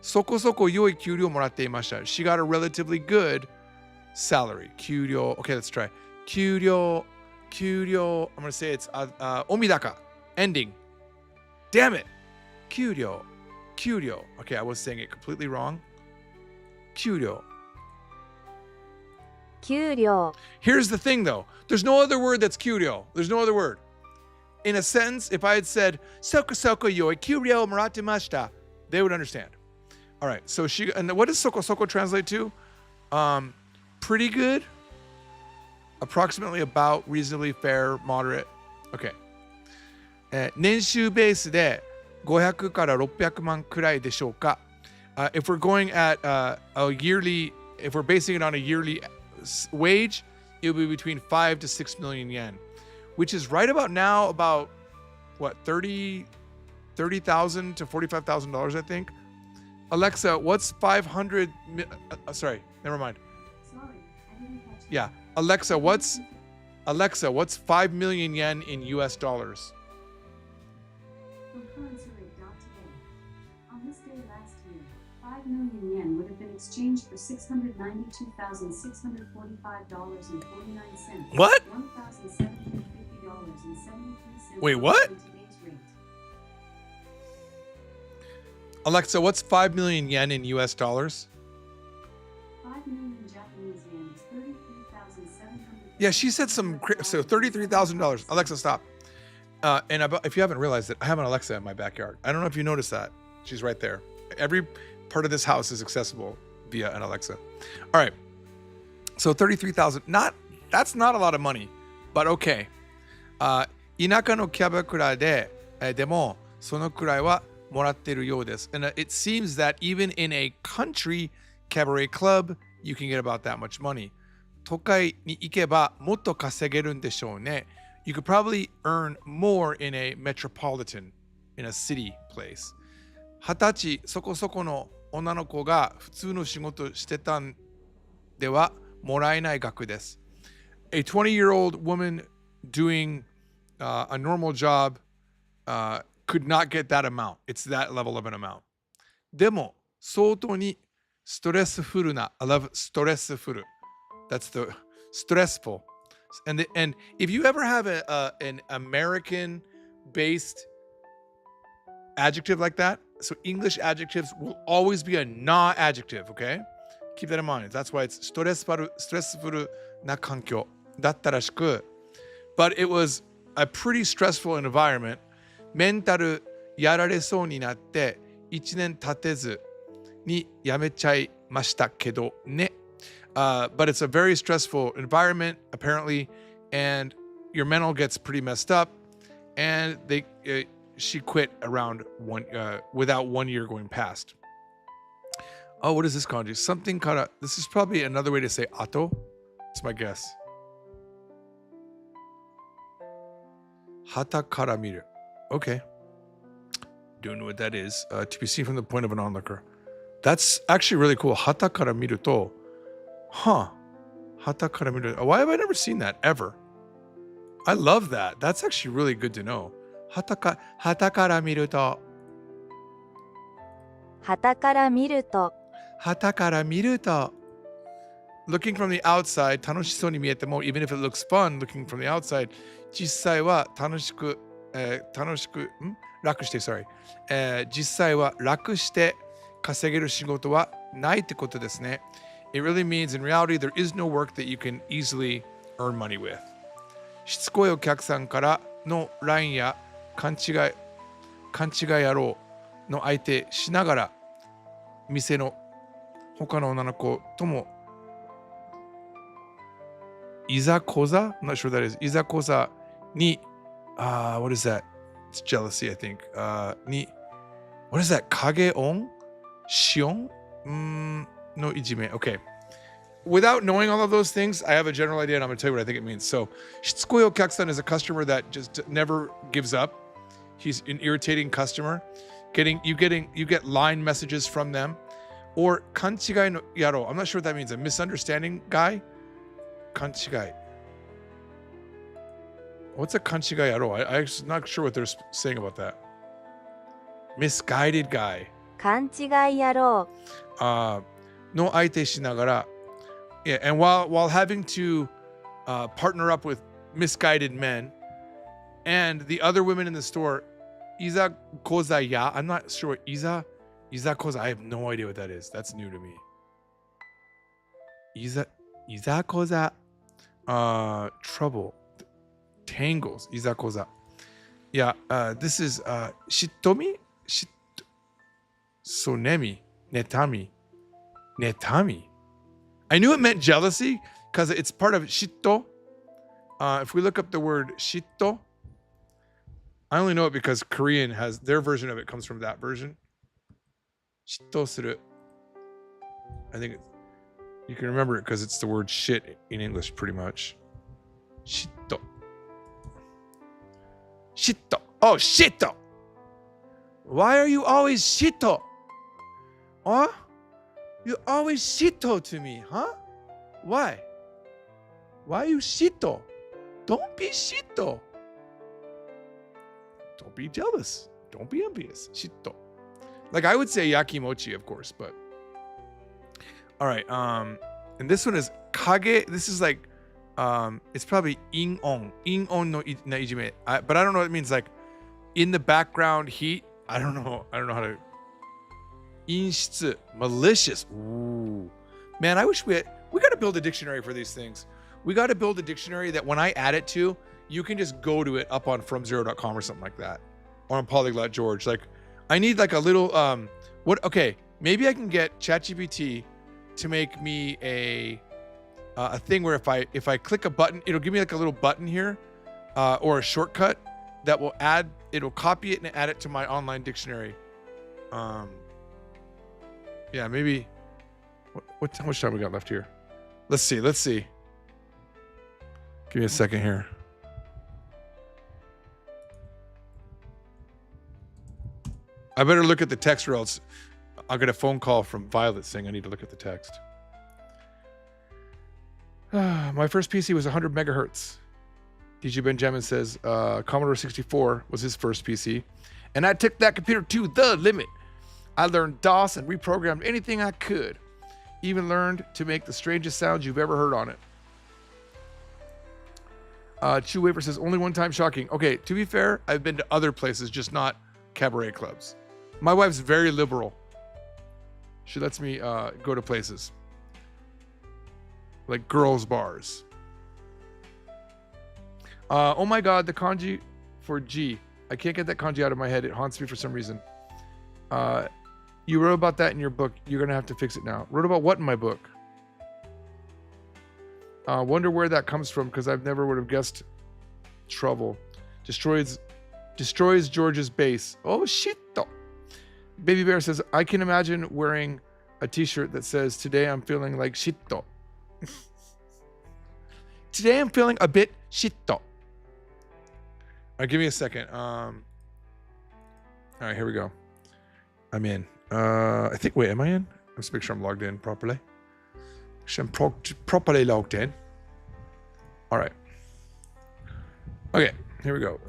そこそこ良い給料もらっていました。She got a relatively good salary. 給料 Okay, let's try. 給料 I'm going to say it's omidaka. Ending. Damn it. 給料 Okay, I was saying it completely wrong. 給料 Here's the thing though. There's no other word that's 給料. There's no other word. In a sentence, if I had said, Soko soko yoi kyuryo maratemashita, they would understand. All right, so and what does soko soko translate to? Pretty good, approximately about, reasonably fair, moderate. Okay. 年収ベースで500から600万くらいでしょうか? If we're going at a yearly, if we're basing it on a yearly wage, it will be between 5 to 6 million yen. Which is right about now about what, $30,000 to $45,000, I think. Alexa, what's 500? Sorry, never mind. Sorry, I didn't catch that. Yeah, Alexa, what's 5 million yen in US dollars? From currency-rate.today. On this day last year, 5 million yen would have been exchanged for $692,645.49. What? $1,750.73. Wait, what? In today's rate. Alexa, what's 5 million yen in US dollars? 5 million Japanese yen is 33,700. Yeah, she said so $33,000. Alexa, stop. And if you haven't realized it, I have an Alexa in my backyard. I don't know if you noticed that. She's right there. Every part of this house is accessible via an Alexa. All right. So 33,000. That's not a lot of money, but okay. 田舎のキャバクラででもそのくらいはもらってるようです。And it seems that even in a country cabaret club, you can get about that much money. 都会に行けばもっと稼げるんでしょうね。You could probably earn more in a metropolitan, in a city place. 20歳そこそこの女の子が普通の仕事してたんではもらえない額です。A 20-year-old woman doing a normal job could not get that amount. It's that level of an amount. でも、相当にストレスフルな、I love stressful. That's the stressful. And if you ever have an American-based adjective like that, so English adjectives will always be a na adjective, okay? Keep that in mind. That's why it's stressful な環境だったらしく、but it was a pretty stressful environment. メンタルやられそうになって1年経てずに辞めちゃいましたけどね。But it's a very stressful environment apparently, and your mental gets pretty messed up, and she quit around without 1 year going past. Oh, what is this kanji? Something kind of, this is probably another way to say ato. It's my guess. Hata kara miru. Okay. Don't know what that is. To be seen from the point of an onlooker. That's actually really cool. Hata kara miru to. Huh. Hata kara miru. Why have I never seen that ever? I love that. That's actually really good to know. Hata kara miru to. 旗から見ると Hata kara miru to. Looking from the outside, 楽しそうに見えても even if it looks fun looking from the outside, 実際は楽しく楽して sorry、実際は楽して稼げる仕事はないってことですね。It really means in reality there is no work that you can easily earn money with. しつこいお客さんからの LINE や勘違い野郎の相手しながら店の他の女の子ともいざこざ I'm not sure what that is. いざこざにwhat is that? It's jealousy, I think. に what is that? 影音シオンのいじめ Okay. Without knowing all of those things, I have a general idea and I'm going to tell you what I think it means. So, しつこいお客さん is a customer that just never gives up. He's an irritating customer. You get line messages from them. Or 勘違いの野郎 I'm not sure what that means. A misunderstanding guy? 勘違い What's a 勘違い野郎? I'm not sure what they're saying about that. Misguided guy. 勘違い野郎の相手しながら Yeah, and while having to partner up with misguided men and the other women in the store, Iza koza ya, I'm not sure. Iza koza, I have no idea what that is. That's new to me. Iza koza, trouble, tangles. Iza koza. Yeah, this is shitomi, sonemi, netami. I knew it meant jealousy because it's part of shitto. If we look up the word shitto, I only know it because Korean has their version of it comes from that version. Shitto suru. I think you can remember it because it's the word shit in English pretty much. Shitto. Shitto. Oh, shitto. Why are you always shitto? Huh? You always shitto to me, huh? Why? Why you shitto? Don't be shitto. Don't be jealous. Don't be envious. Shitto. Like I would say yakimochi, of course, but all right. And this one is kage. This is like it's probably in-on no ijime. But I don't know what it means, like in the background heat. I don't know how to. Inshitsu, malicious. Ooh. Man, I wish we got to build a dictionary for these things. We got to build a dictionary that when I add it to, you can just go to it up on fromzero.com or something like that. Or on Polyglot George. Like, I need like a little, okay, maybe I can get ChatGPT to make me a thing where if I click a button, it'll give me like a little button here or a shortcut that will it'll copy it and add it to my online dictionary. Yeah, maybe. How much time we got left here? Let's see. Give me a second here. I better look at the text or else I'll get a phone call from Violet saying I need to look at the text. My first PC was 100 megahertz. DJ Benjamin says Commodore 64 was his first PC, and I took that computer to the limit. I learned DOS and reprogrammed anything I could. Even learned to make the strangest sounds you've ever heard on it. Chew Wafer says only one time shocking. Okay, to be fair, I've been to other places, just not cabaret clubs. My wife's very liberal. She lets me go to places like girls' bars. Oh my God, the kanji for G. I can't get that kanji out of my head. It haunts me for some reason. You wrote about that in your book. You're going to have to fix it now. Wrote about what in my book? Wonder where that comes from, because I've never would have guessed trouble. Destroys George's base. Oh, shit. Baby Bear says, I can imagine wearing a t-shirt that says, today I'm feeling like shitto. Today I'm feeling a bit shitto. Give me a second. All right, here we go. I'm in. I think, wait, am I in? Let's make sure I'm logged in properly. I'm properly logged in. All right. Okay, here we go.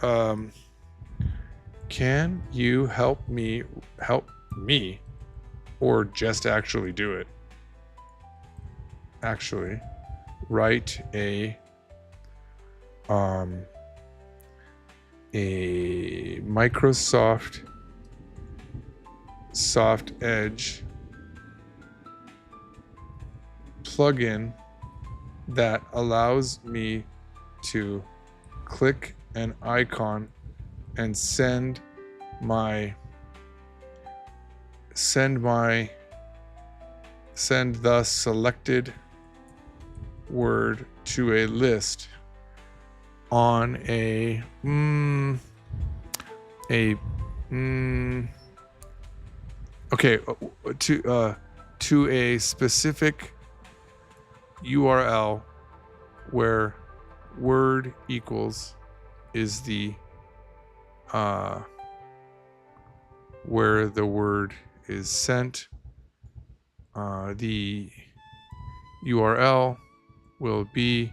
Can you help me, or just actually do it? Actually, write a Microsoft Soft Edge plugin that allows me to click an icon and send the selected word to a list on to a specific URL where word equals is the where the word is sent. The URL will be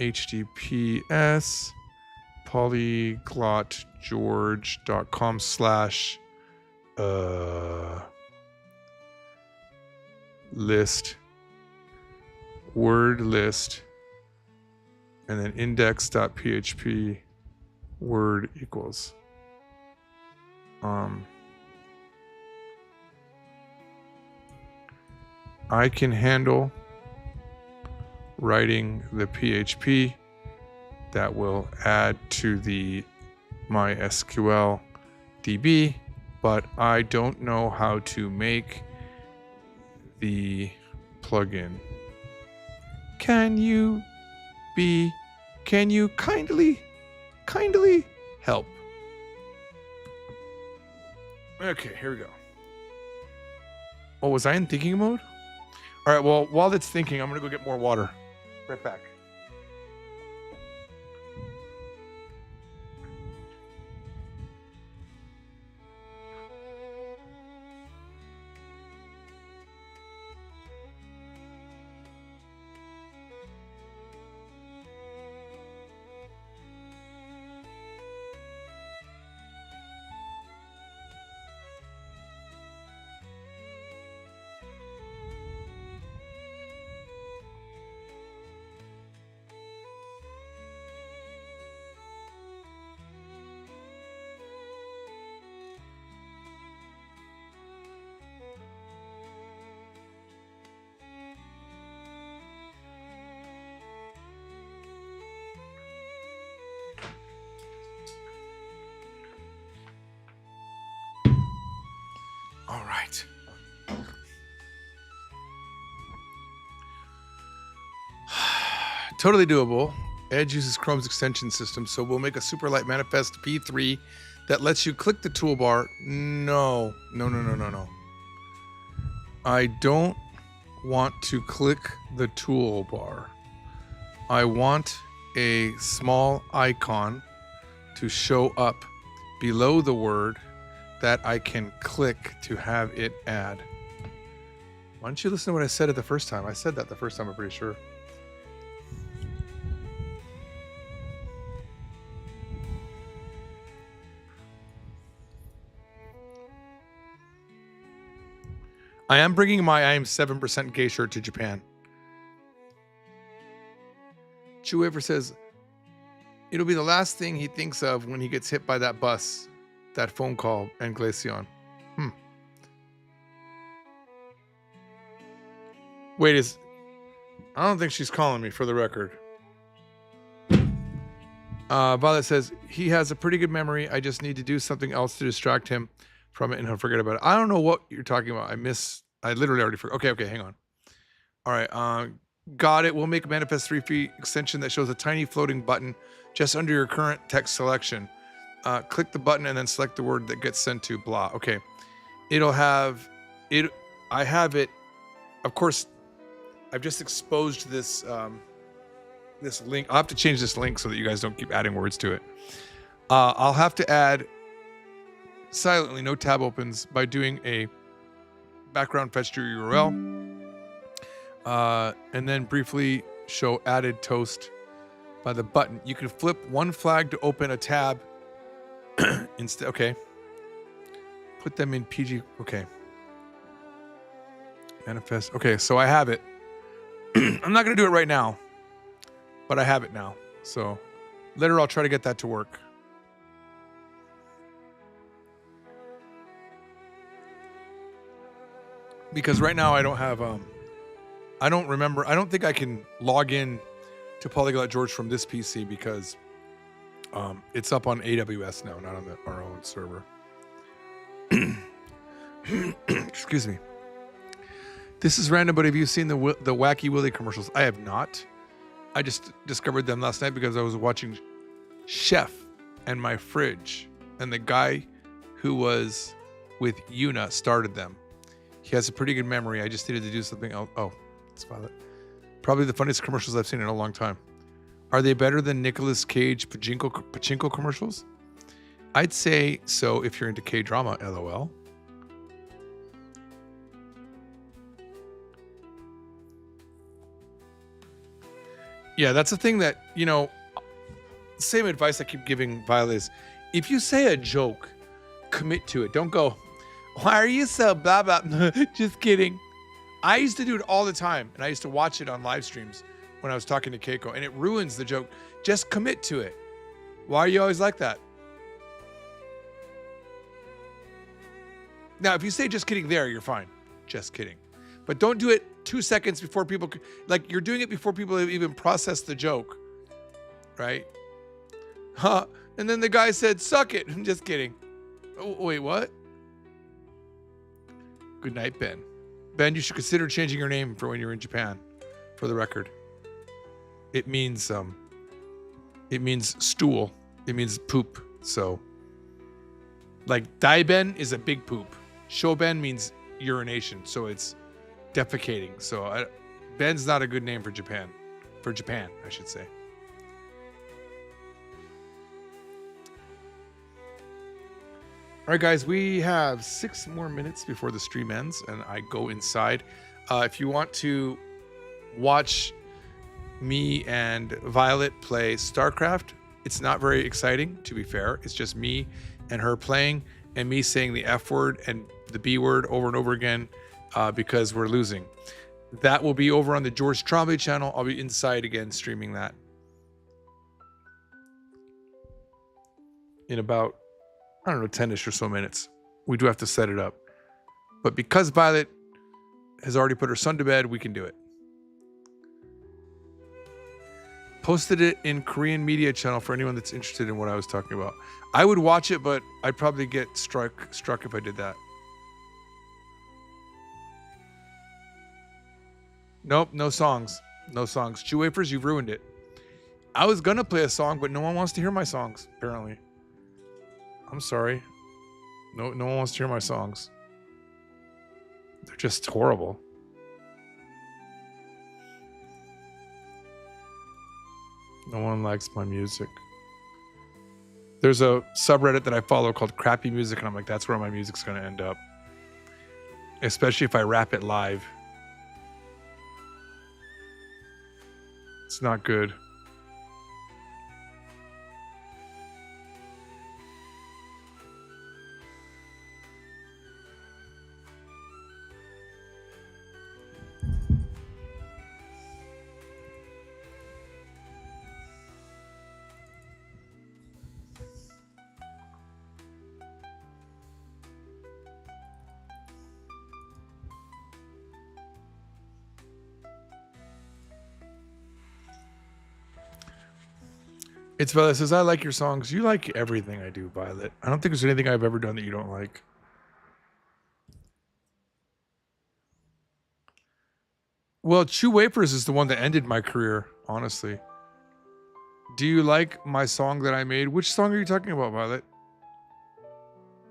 https polyglotgeorge.com / list word list and then index.php word equals I can handle writing the PHP that will add to the MySQL DB, but I don't know how to make the plugin. Can you kindly help? Okay, here we go. Oh, was I in thinking mode? All right, well, while it's thinking, I'm going to go get more water. Right back. All right. Totally doable. Edge uses Chrome's extension system, so we'll make a Superlight Manifest P3 that lets you click the toolbar. No. I don't want to click the toolbar. I want a small icon to show up below the word that I can click to have it add. Why don't you listen to what I said it the first time? I said that the first time, I'm pretty sure. I am bringing my I am 7% gay shirt to Japan. Chewaver says, it'll be the last thing he thinks of when he gets hit by that bus, that phone call, and Glaceon. Wait, I don't think she's calling me, for the record. Violet says, he has a pretty good memory. I just need to do something else to distract him from it and he'll forget about it. I don't know what you're talking about. I literally already forgot. Okay, hang on. All right, got it. We'll make a Manifest 3 feet extension that shows a tiny floating button just under your current text selection. Click the button and then select the word that gets sent to blah. Okay, it'll have it. I have it. Of course, I've just exposed this this link. I'll have to change this link so that you guys don't keep adding words to it. I'll have to add silently, no tab opens, by doing a background fetch to your URL. And then briefly show added toast by the button. You can flip one flag to open a tab instead. Okay. Put them in PG. Okay. Manifest. Okay, so I have it. I'm not going to do it right now, but I have it now. So later I'll try to get that to work. Because right now I don't have, I don't remember. I don't think I can log in to Polyglot George from this PC because it's up on AWS now, not on our own server. Excuse me. This is random, but have you seen the Wacky Willy commercials? I have not. I just discovered them last night because I was watching Chef and My Fridge, and the guy who was with Yuna started them. He has a pretty good memory. I just needed to do something else. Oh, it's Violet. Probably the funniest commercials I've seen in a long time. Are they better than Nicolas Cage pachinko commercials? I'd say so if you're into K-drama, LOL. Yeah, that's the thing that, you know, same advice I keep giving Violet is, if you say a joke, commit to it. Don't go, why are you so blah, blah. Just kidding. I used to do it all the time, and I used to watch it on live streams when I was talking to Keiko, and it ruins the joke. Just commit to it. Why are you always like that? Now, if you say just kidding there, you're fine. Just kidding. But don't do it 2 seconds before people, like you're doing it before people have even processed the joke, right? Huh? And then the guy said, suck it. I'm just kidding. Oh, wait, what? Good night, Ben. Ben, you should consider changing your name for when you're in Japan, for the record. It means stool. It means poop. So, like, Daiben is a big poop. Shoben means urination. So it's defecating. So Ben's not a good name for Japan. For Japan, I should say. All right, guys, we have 6 more minutes before the stream ends, and I go inside. If you want to watch me and Violet play StarCraft, it's not very exciting, to be fair. It's just me and her playing, and me saying the F word and the B word over and over again because we're losing. That will be over on the George Trombley channel. I'll be inside again streaming that in about, I don't know, 10-ish or so minutes. We do have to set it up. But because Violet has already put her son to bed, we can do it. Posted it in Korean media channel for anyone that's interested in what I was talking about. I would watch it, but I'd probably get struck if I did that. Nope, no songs. No songs. Chew Wafers, you've ruined it. I was gonna play a song, but no one wants to hear my songs, apparently. I'm sorry. No one wants to hear my songs. They're just horrible. No one likes my music. There's a subreddit that I follow called Crappy Music, and I'm like, that's where my music's going to end up. Especially if I rap it live. It's not good. It's Violet says, I like your songs. You like everything I do, Violet. I don't think there's anything I've ever done that you don't like. Well, Chew Wafers is the one that ended my career, honestly. Do you like my song that I made? Which song are you talking about, Violet?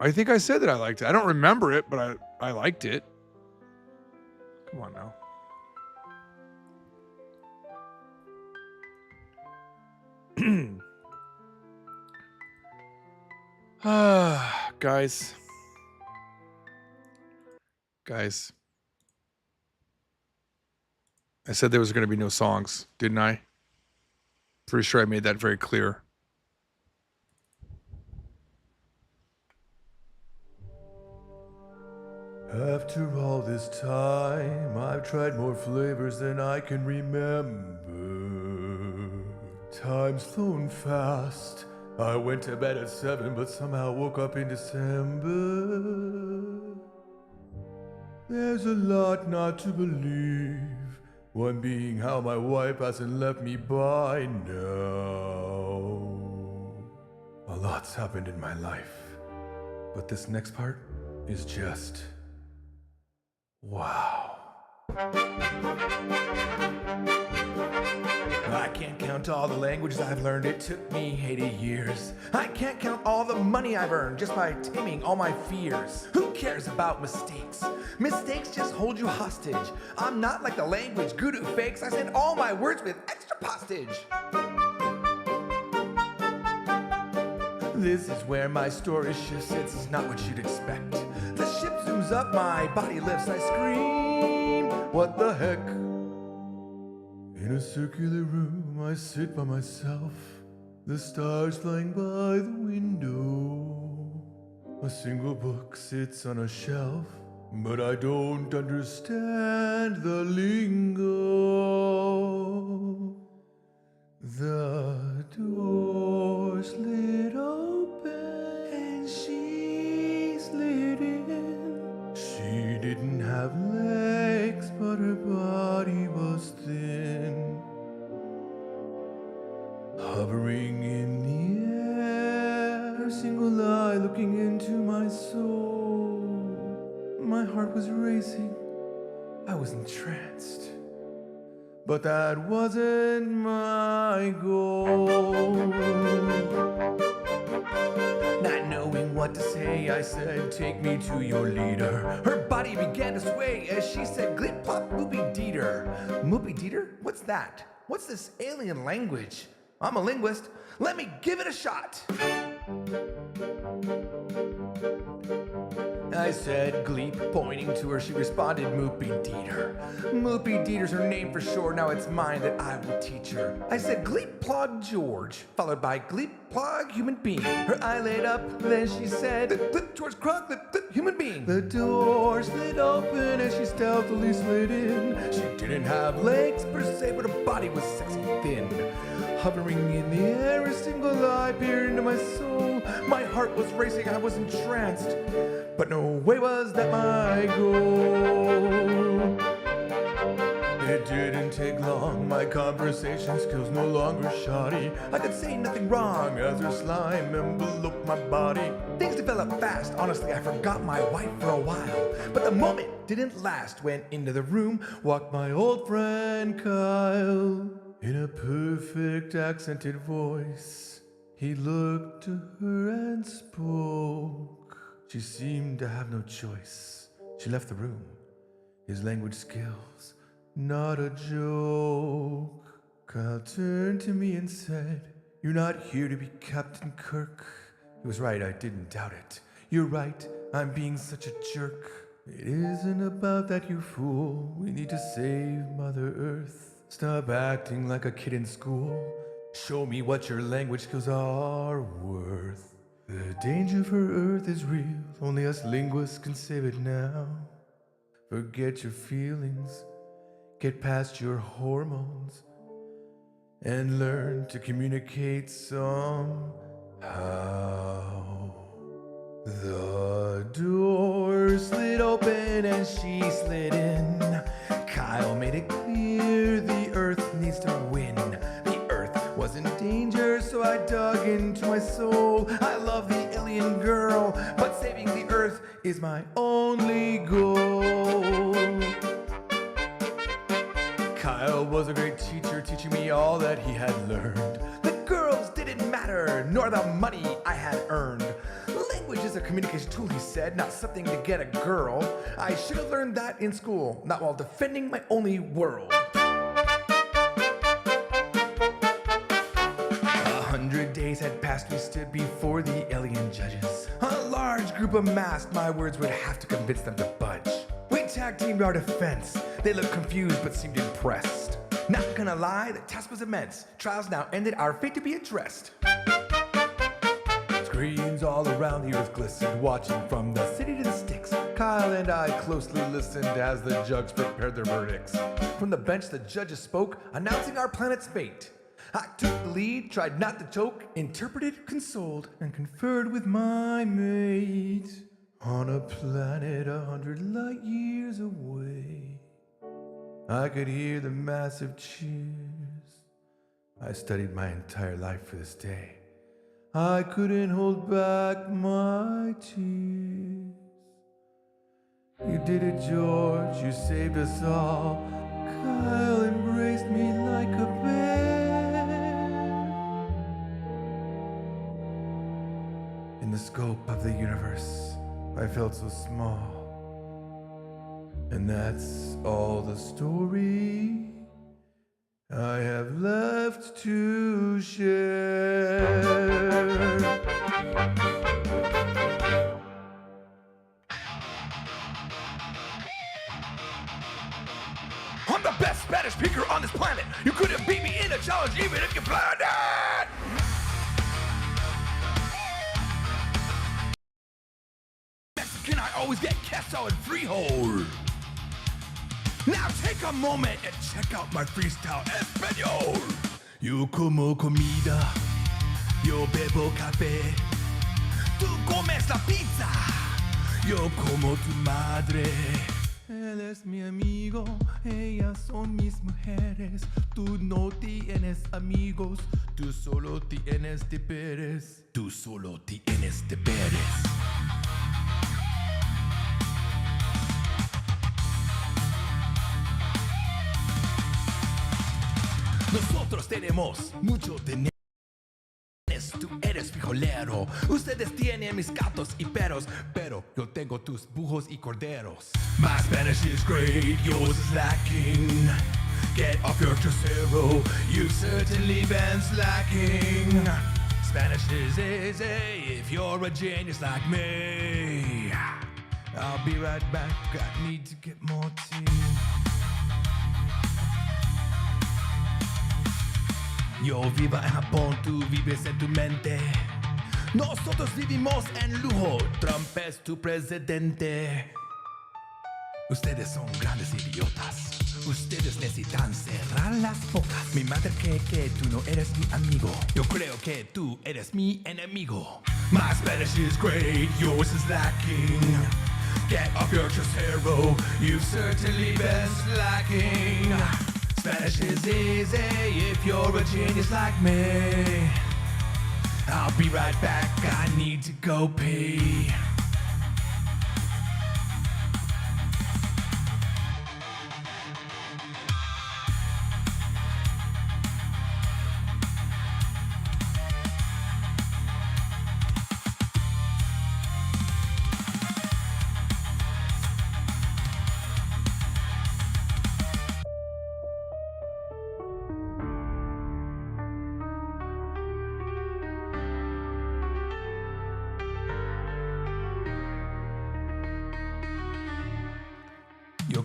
I think I said that I liked it. I don't remember it, but I liked it. Come on now. Guys. I said there was going to be no songs, didn't I? Pretty sure I made that very clear. After all this time, I've tried more flavors than I can remember. Time's flown fast. I went to bed at 7, but somehow woke up in December. There's a lot not to believe. One being how my wife hasn't left me by now. A lot's happened in my life. But this next part is just... wow. I can't count all the languages I've learned, it took me 80 years. I can't count all the money I've earned just by taming all my fears. Who cares about mistakes? Mistakes just hold you hostage. I'm not like the language guru fakes, I send all my words with extra postage. This is where my story shifts, it's not what you'd expect. The ship zooms up, my body lifts, I scream, what the heck? In a circular room, I sit by myself, the stars flying by the window. A single book sits on a shelf, but I don't understand the lingo. The door slid open and she slid in. She didn't have legs, but her body was thin. Hovering in the air, her single eye looking into my soul. My heart was racing, I was entranced. But that wasn't my goal. Not knowing what to say, I said, take me to your leader. Her body began to sway as she said, glip plop moopy deeter. Moopy deeter? What's that? What's this alien language? I'm a linguist. Let me give it a shot. I said gleep, pointing to her, she responded, Moopy Dieter. Moopy Dieter's her name for sure, now it's mine that I will teach her. I said gleep plog George, followed by gleep plog human being. Her eye lit up, then she said, glip George Krog, glip human being. The door slid open and she stealthily slid in. She didn't have legs per se, but her body was sexy thin. Hovering in the air, a single eye peered into my soul. My heart was racing, I was entranced. But no way was that my goal. It didn't take long, my conversation skills no longer shoddy. I could say nothing wrong as her slime enveloped my body. Things developed fast, honestly I forgot my wife for a while. But the moment didn't last when into the room walked my old friend Kyle. In a perfect accented voice, he looked to her and spoke. She seemed to have no choice. She left the room. His language skills, not a joke. Kyle turned to me and said, You're not here to be Captain Kirk. He was right, I didn't doubt it. You're right, I'm being such a jerk. It isn't about that, you fool. We need to save Mother Earth. Stop acting like a kid in school. Show me what your language skills are worth. The danger for Earth is real. Only us linguists can save it now. Forget your feelings. Get past your hormones. And learn to communicate somehow. The door slid open and she slid in. Kyle made it clear the Earth needs to win. The Earth was in danger, so I dug into my soul. I love the alien girl, but saving the Earth is my only goal. Kyle was a great teacher, teaching me all that he had learned. The girls didn't matter, nor the money I had earned. Language is a communication tool, he said, not something to get a girl. I should have learned that in school, not while defending my only world. 100 days had passed, we stood before the alien judges. A large group amassed, my words would have to convince them to budge. We tag teamed our defense. They looked confused but seemed impressed. Not gonna lie, the task was immense. Trials now ended, our fate to be addressed. Screens all around the earth glistened, watching from the city to the sticks. Kyle and I closely listened as the judges prepared their verdicts. From the bench, the judges spoke, announcing our planet's fate. I took the lead, tried not to choke, interpreted, consoled, and conferred with my mate. On a planet 100 light years away, I could hear the massive cheers. I studied my entire life for this day. I couldn't hold back my tears. You did it, George, you saved us all. Kyle embraced me like a bear. In the scope of the universe, I felt so small. And that's all the story I have left to share. I'm the best Spanish speaker on this planet. You couldn't beat me in a challenge even if you planned it. Mexican, I always get queso and freehold. Now take a moment and check out my freestyle español. Yo como comida, yo bebo café. Tú comes la pizza, yo como tu madre. Él es mi amigo, ellas son mis mujeres. Tú no tienes amigos, tú solo tienes deberes. Tú solo tienes deberes. Nosotros tenemos mucho dinero. Tú eres frijolero. Ustedes tienen mis gatos y perros, pero yo tengo tus bujos y corderos. My Spanish is great, yours is lacking. Get off your trasero, you've certainly been slacking. Spanish is easy if you're a genius like me. I'll be right back, I need to get more tea. Yo vivo en Japón, tú vives en tu mente. Nosotros vivimos en lujo, Trump es tu presidente. Ustedes son grandes idiotas. Ustedes necesitan cerrar las bocas. Mi madre cree que tú no eres mi amigo. Yo creo que tú eres mi enemigo. My Spanish is great, yours is lacking. Get off your trasero, you've certainly been slacking. Spanish is easy if you're a genius like me. I'll be right back, I need to go pee.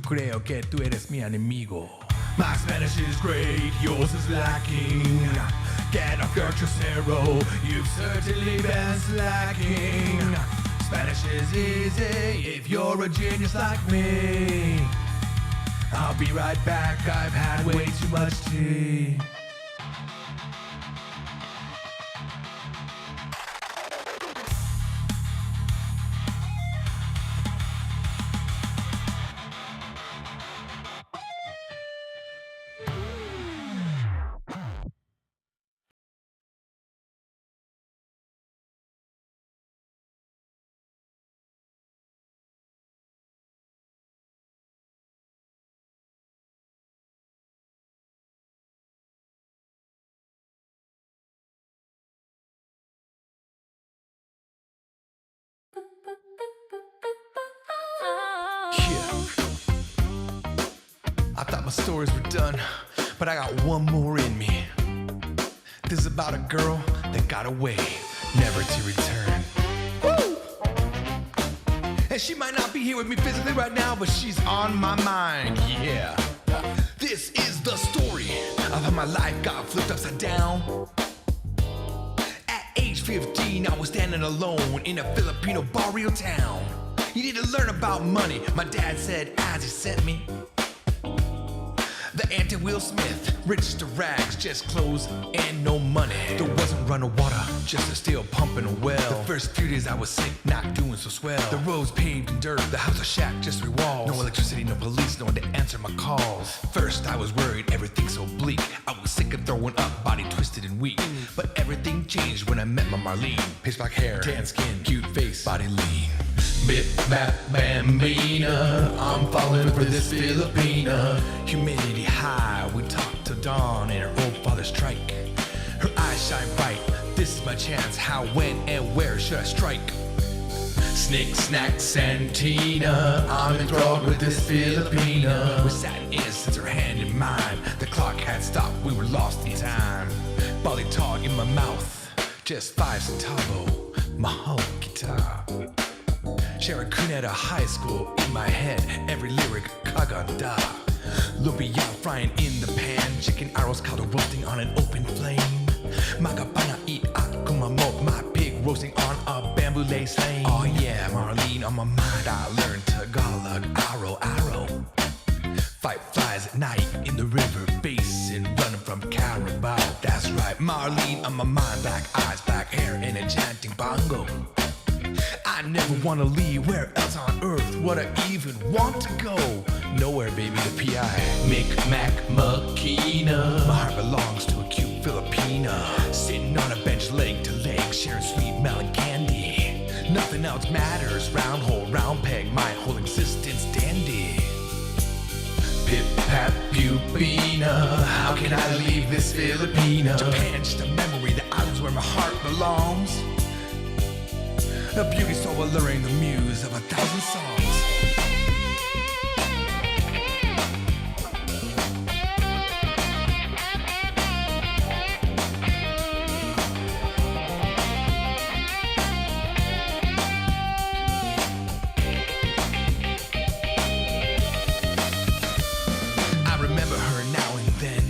creo que tú eres mi enemigo. My Spanish is great, yours is lacking. Get off your trasero, you've certainly been slacking. Spanish is easy if you're a genius like me. I'll be right back, I've had way too much tea. I thought my stories were done, but I got one more in me. This is about a girl that got away, never to return. Woo! And she might not be here with me physically right now, but she's on my mind, yeah. This is the story of how my life got flipped upside down. At age 15, I was standing alone in a Filipino barrio town. You need to learn about money, my dad said as he sent me. The anti-Will Smith, rich to rags, just clothes and no money. There wasn't running water, just a steel pumping a well. The first few days I was sick, not doing so swell. The roads paved in dirt, the house a shack, just 3 walls. No electricity, no police, no one to answer my calls. First I was worried, everything so bleak. I was sick of throwing up, body twisted and weak. But everything changed when I met my Marlene. Pitch black hair, tan skin, cute face, body lean. Bip bap bambina, I'm falling for this Filipina. Humidity high, we talk till dawn in her old father's trike. Her eyes shine bright, this is my chance. How, when, and where should I strike? Snick, snack, Santina, I'm enthralled with this Filipina. We sat in innocence, her hand in mine. The clock had stopped, we were lost in time. Bali taught in my mouth, just 5 centavo, mahal guitar. Sharon Cuneta High School in my head, every lyric kaganda. Lumpia frying in the pan, chicken arrows caldo roasting on an open flame. Makapana eat kumamot, my pig roasting on a bamboo lace lane. Oh yeah, Marlene on my mind, I learned Tagalog, arrow. Fight flies at night in the river basin, running from Carabao. That's right, Marlene on my mind, black eyes, black hair, and a chanting bongo. I never wanna leave, where else on earth would I even want to go? Nowhere, baby, the P.I. Mic-Mac Makina. My heart belongs to a cute Filipina. Sitting on a bench leg to leg, sharing sweet melon candy. Nothing else matters, round hole, round peg, my whole existence dandy. Pip-pap pupina, how can I leave this Filipina? Japan, just a memory, the island's where my heart belongs. The beauty so alluring, the muse of 1,000 songs. I remember her now and then,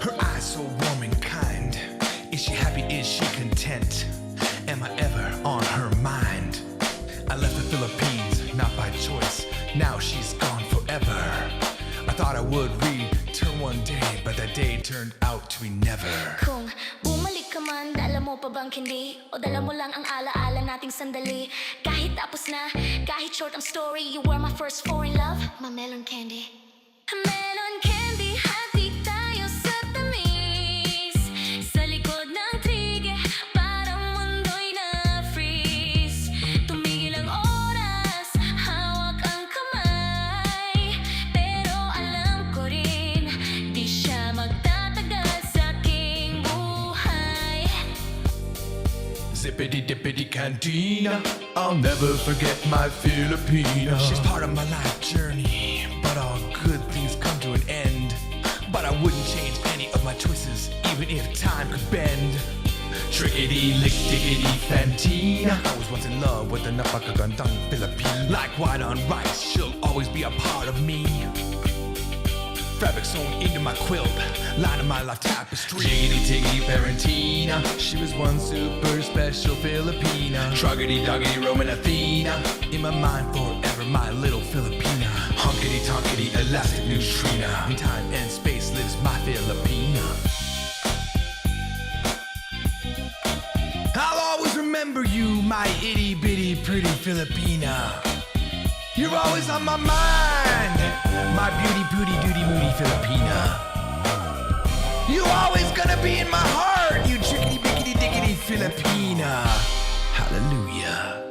her eyes so warm and kind. Is she happy? Is she content? Am I ever on her mind? I left the Philippines, not by choice. Now she's gone forever. I thought I would return one day, but that day turned out to be never. Kung bumalik ka man, dala mo pa bang hindi? O dala mo lang ang alaala nating sandali? Kahit tapos na, kahit short ang story, you were my first foreign love, my melon candy. Melon candy, hati tayo sa tamis. Sa likod ng trige, parang mundo'y na-freeze. Tumigil ang oras, hawak ang kamay. Pero alam ko rin, di siya magtatagal sa aking buhay. Zippity-dippity cantina, I'll never forget my Filipina. She's part of my life journey, but all good things come to an end. But I wouldn't change any of my choices, even if time could bend. Trickety, lick, diggity, fantina. I was once in love with a napakagandang Filipina. Like white on rice, she'll always be a part of me. Fabric sewn into my quilt, line of my life tapestry. Jiggity, tiggity, parentina. She was one super special Filipina. Truggity, doggity, Roman Athena. In my mind forever, my little Filipina. Hunkity, tonkity, elastic neutrina. In time and space lives my Filipina. I'll always remember you, my itty bitty pretty Filipina. You're always on my mind, my beauty, booty, duty, moody Filipina. You always gonna be in my heart, you trickety, bickety, dickety Filipina. Hallelujah.